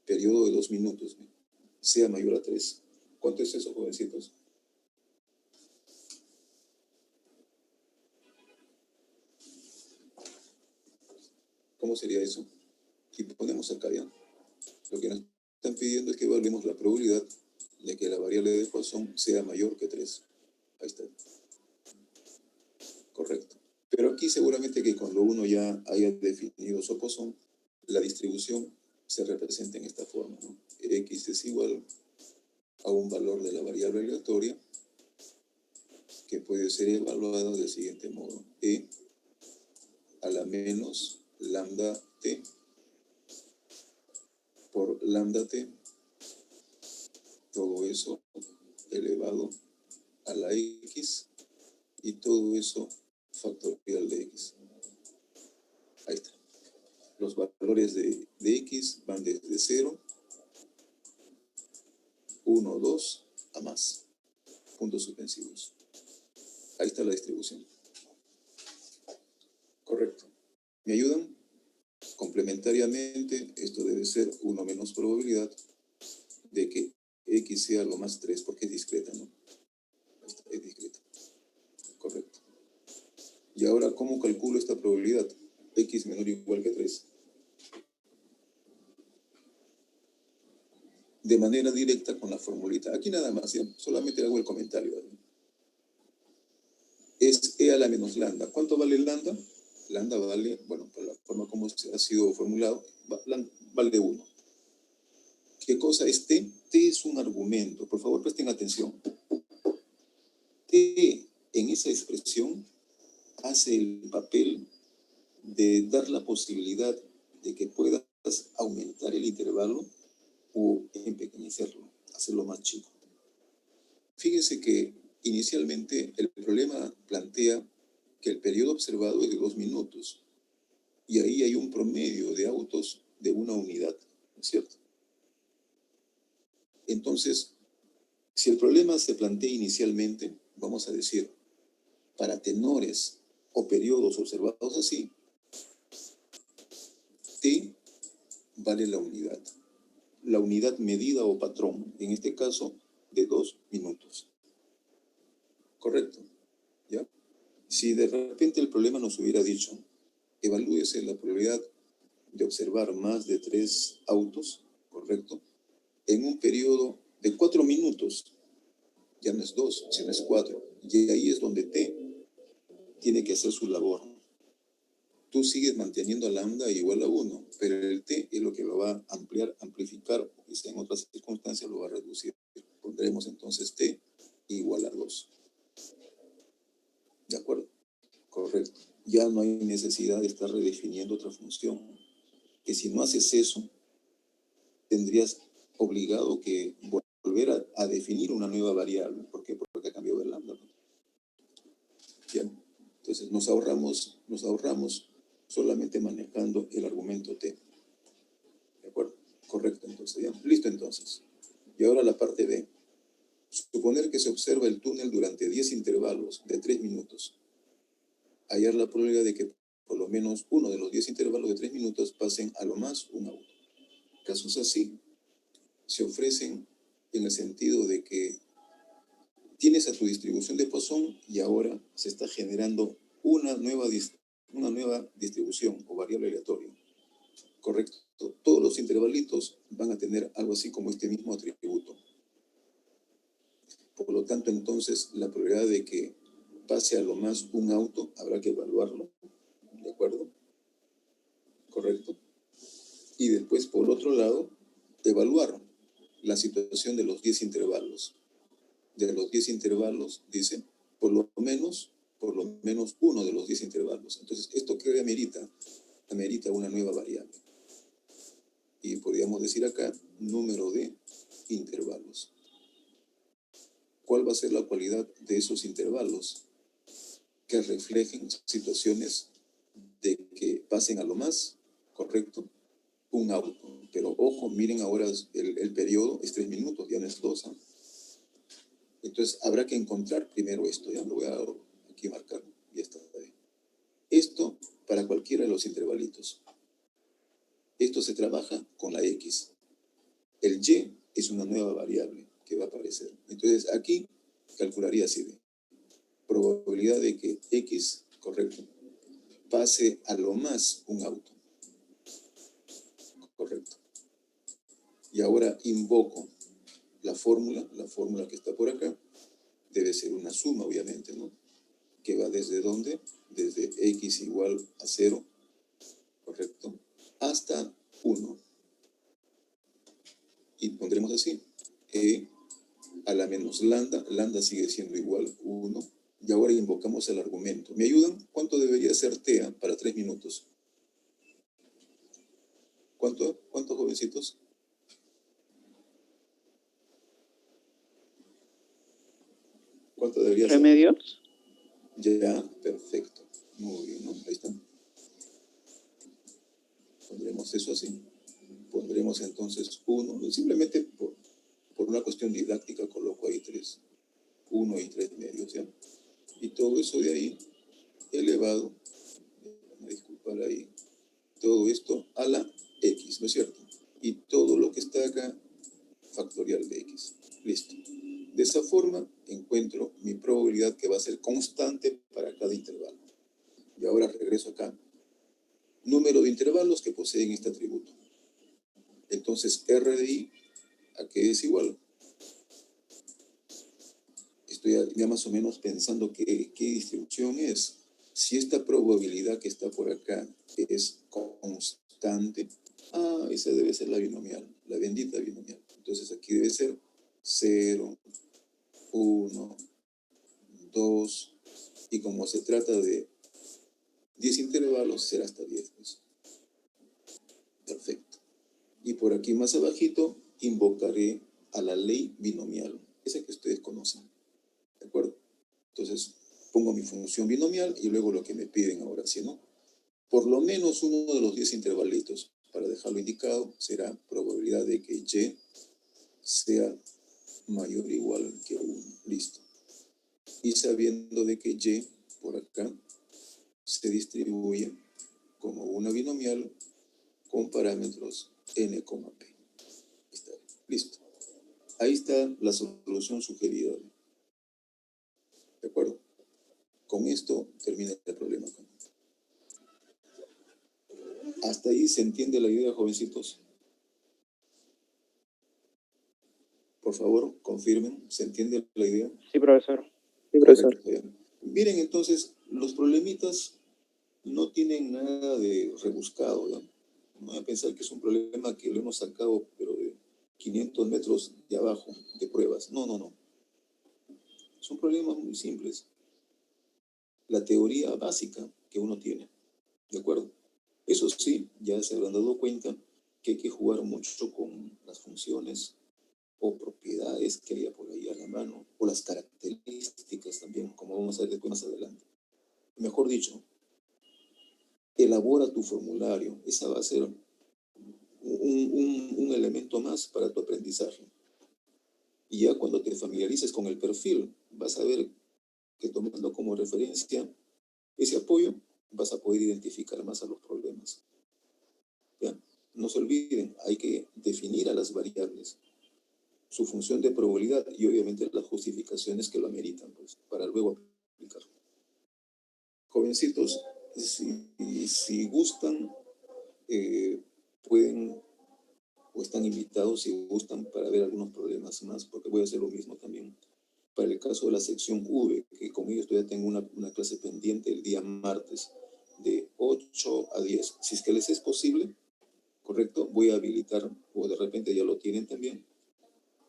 A: Periodo de 2 minutos, sea mayor a 3. ¿Cuánto es eso, jovencitos? ¿Cómo sería eso? Y ponemos acá ya. Lo que nos están pidiendo es que evaluemos la probabilidad de que la variable de Poisson sea mayor que 3. Ahí está. Correcto. Pero aquí seguramente que cuando uno ya haya definido su Poisson, la distribución se representa en esta forma, ¿no? X es igual a un valor de la variable aleatoria que puede ser evaluada del siguiente modo. E a la menos lambda t por lambda t, todo eso elevado a la x y todo eso factorial de x. Ahí está. Los valores de x van desde 0, 1, 2 a más. Puntos suspensivos. Ahí está la distribución. Correcto. ¿Me ayudan? Complementariamente, esto debe ser 1 menos probabilidad de que x sea lo más 3, porque es discreta, ¿no? Es discreta. Correcto. Y ahora, ¿cómo calculo esta probabilidad? X menor o igual que 3. De manera directa con la formulita. Aquí nada más, ¿sí? Solamente hago el comentario. Es E a la menos lambda. ¿Cuánto vale lambda? Lambda vale, bueno, por la forma como ha sido formulado, vale 1. ¿Qué cosa es T? T es un argumento. Por favor, presten atención. T en esa expresión hace el papel de dar la posibilidad de que puedas aumentar el intervalo o empequeñecerlo, hacerlo más chico. Fíjense que inicialmente el problema plantea que el periodo observado es de 2 minutos y ahí hay un promedio de autos de 1 unidad, ¿no es cierto? Entonces, si el problema se plantea inicialmente, vamos a decir, para tenores o periodos observados así, T vale la unidad medida o patrón, en este caso de 2 minutos. ¿Correcto? ¿Ya? Si de repente el problema nos hubiera dicho, evalúese la probabilidad de observar más de 3 autos, ¿correcto? En un periodo de 4 minutos, ya no es 2, sino es 4. Y ahí es donde T tiene que hacer su labor. Tú sigues manteniendo a lambda igual a 1, pero el T es lo que lo va a ampliar, amplificar, o quizá en otras circunstancias lo va a reducir. Pondremos entonces T igual a 2. ¿De acuerdo? Correcto. Ya no hay necesidad de estar redefiniendo otra función. Que si no haces eso, tendrías obligado que volver a definir una nueva variable. ¿Por qué? Porque ha cambiado el lambda. Bien. Entonces nos ahorramos solamente manejando el argumento T. ¿De acuerdo? Correcto, entonces. ¿Ya? Listo, entonces. Y ahora la parte B. Suponer que se observa el túnel durante 10 intervalos de 3 minutos. Hallar la probabilidad de que por lo menos uno de los 10 intervalos de 3 minutos pasen a lo más un auto. Casos así se ofrecen en el sentido de que tienes a tu distribución de Poisson y ahora se está generando una nueva distribución o variable aleatoria. correcto. Todos los intervalitos van a tener algo así como este mismo atributo. Por lo tanto, entonces, la probabilidad de que pase a lo más un auto habrá que evaluarlo, ¿de acuerdo? Correcto. Y después, por otro lado, evaluar la situación de los 10 intervalos. De los 10 intervalos, dice, por lo menos uno de los 10 intervalos. Entonces, ¿esto qué amerita? Amerita una nueva variable. Y podríamos decir acá, número de intervalos. ¿Cuál va a ser la cualidad de esos intervalos? Que reflejen situaciones de que pasen a lo más, correcto, un auto. Pero ojo, miren ahora el periodo es 3 minutos, ya no es 2. ¿Eh? Entonces habrá que encontrar primero esto, ya lo voy a aquí marcar, ya está ahí. Esto para cualquiera de los intervalitos. Esto se trabaja con la X. El Y es una nueva variable que va a aparecer. Entonces aquí calcularía así de probabilidad de que X, correcto, pase a lo más un auto. Correcto. Y ahora invoco la fórmula que está por acá, debe ser una suma, obviamente, ¿no? Que va desde ¿dónde? Desde X igual a 0, correcto, hasta 1. Y pondremos así, E a la menos lambda, lambda sigue siendo igual a 1, y ahora invocamos el argumento. ¿Me ayudan? ¿Cuánto debería ser TEA para 3 minutos? ¿Cuántos jovencitos? ¿Cuánto debería ser?
B: ¿Remedios?
A: Ya, perfecto. Muy bien, ¿no? Ahí está. Pondremos eso así. Pondremos entonces 1. Simplemente por una cuestión didáctica coloco ahí 3. 1 y 3 medios, ¿ya? Y todo eso de ahí elevado, me disculpar ahí, todo esto a la X, ¿no es cierto? Y todo lo que está acá, factorial de X. Listo. De esa forma encuentro mi probabilidad que va a ser constante para cada intervalo. Y ahora regreso acá. Número de intervalos que poseen este atributo. Entonces, R de I, ¿a qué es igual? Estoy ya más o menos pensando qué distribución es. Si esta probabilidad que está por acá es constante, esa debe ser la binomial, la bendita binomial. Entonces aquí debe ser 0, 1, 2, y como se trata de 10 intervalos, será hasta 10. Pues. Perfecto. Y por aquí más abajito, invocaré a la ley binomial, esa que ustedes conocen. ¿De acuerdo? Entonces, pongo mi función binomial y luego lo que me piden ahora, ¿sí, no? Por lo menos uno de los 10 intervalitos, para dejarlo indicado, será probabilidad de que Y sea mayor o igual que 1. Listo. Y sabiendo de que Y, por acá, se distribuye como una binomial con parámetros n, p. Está. Listo. Ahí está la solución sugerida. ¿De acuerdo? Con esto termina el problema. ¿Hasta ahí se entiende la idea, jovencitos? Por favor, confirmen. ¿Se entiende la idea?
B: Sí, profesor.
F: Sí, profesor.
A: Correcto. Miren, entonces, los problemitas no tienen nada de rebuscado, ¿no? No voy a pensar que es un problema que lo hemos sacado, pero de 500 metros de abajo, de pruebas. No, no, no. Son problemas muy simples. La teoría básica que uno tiene. ¿De acuerdo? Eso sí, ya se habrán dado cuenta que hay que jugar mucho con las funciones o propiedades que haya por ahí a la mano, o las características también, como vamos a ver después más adelante. Mejor dicho, elabora tu formulario. Esa va a ser un elemento más para tu aprendizaje. Y ya cuando te familiarices con el perfil, vas a ver que tomando como referencia ese apoyo, vas a poder identificar más a los problemas. ¿Ya? No se olviden, hay que definir a las variables, su función de probabilidad y obviamente las justificaciones que lo ameritan, pues, para luego aplicar. Jovencitos, si gustan, pueden o están invitados si gustan para ver algunos problemas más, porque voy a hacer lo mismo también para el caso de la sección V, que con ellos todavía tengo una clase pendiente el día martes de 8 a 10. Si es que les es posible, correcto, voy a habilitar, o de repente ya lo tienen también,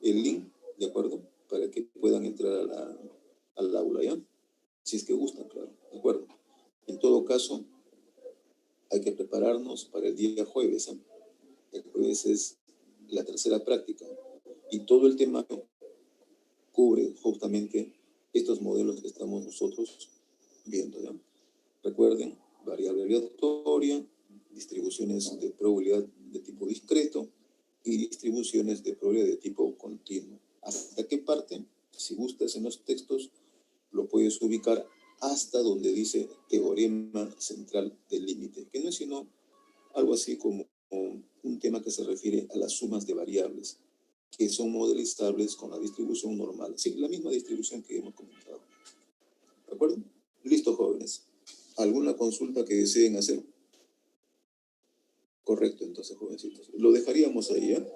A: el link, ¿de acuerdo? Para que puedan entrar al aula, ¿ya? Si es que gustan, claro, ¿de acuerdo? En todo caso, hay que prepararnos para el día jueves, ¿eh? El jueves es la tercera práctica y todo el tema cubre justamente estos modelos que estamos nosotros viendo, ¿ya? Recuerden, variable aleatoria, distribuciones de probabilidad de tipo discreto y distribuciones de probabilidad de tipo continuo. ¿Hasta qué parte? Si gustas en los textos, lo puedes ubicar hasta donde dice teorema central del límite, que no es sino algo así como un tema que se refiere a las sumas de variables, que son modelizables con la distribución normal. Sí, la misma distribución que hemos comentado. ¿De acuerdo? Listo, jóvenes. ¿Alguna consulta que deseen hacer? Correcto, entonces, jovencitos. Lo dejaríamos ahí, ¿eh?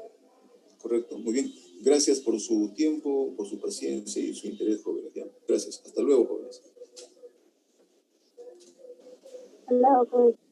A: Correcto, muy bien. Gracias por su tiempo, por su paciencia y su interés, jóvenes. ¿Ya? Gracias. Hasta luego, jóvenes.
G: Hasta luego, pues.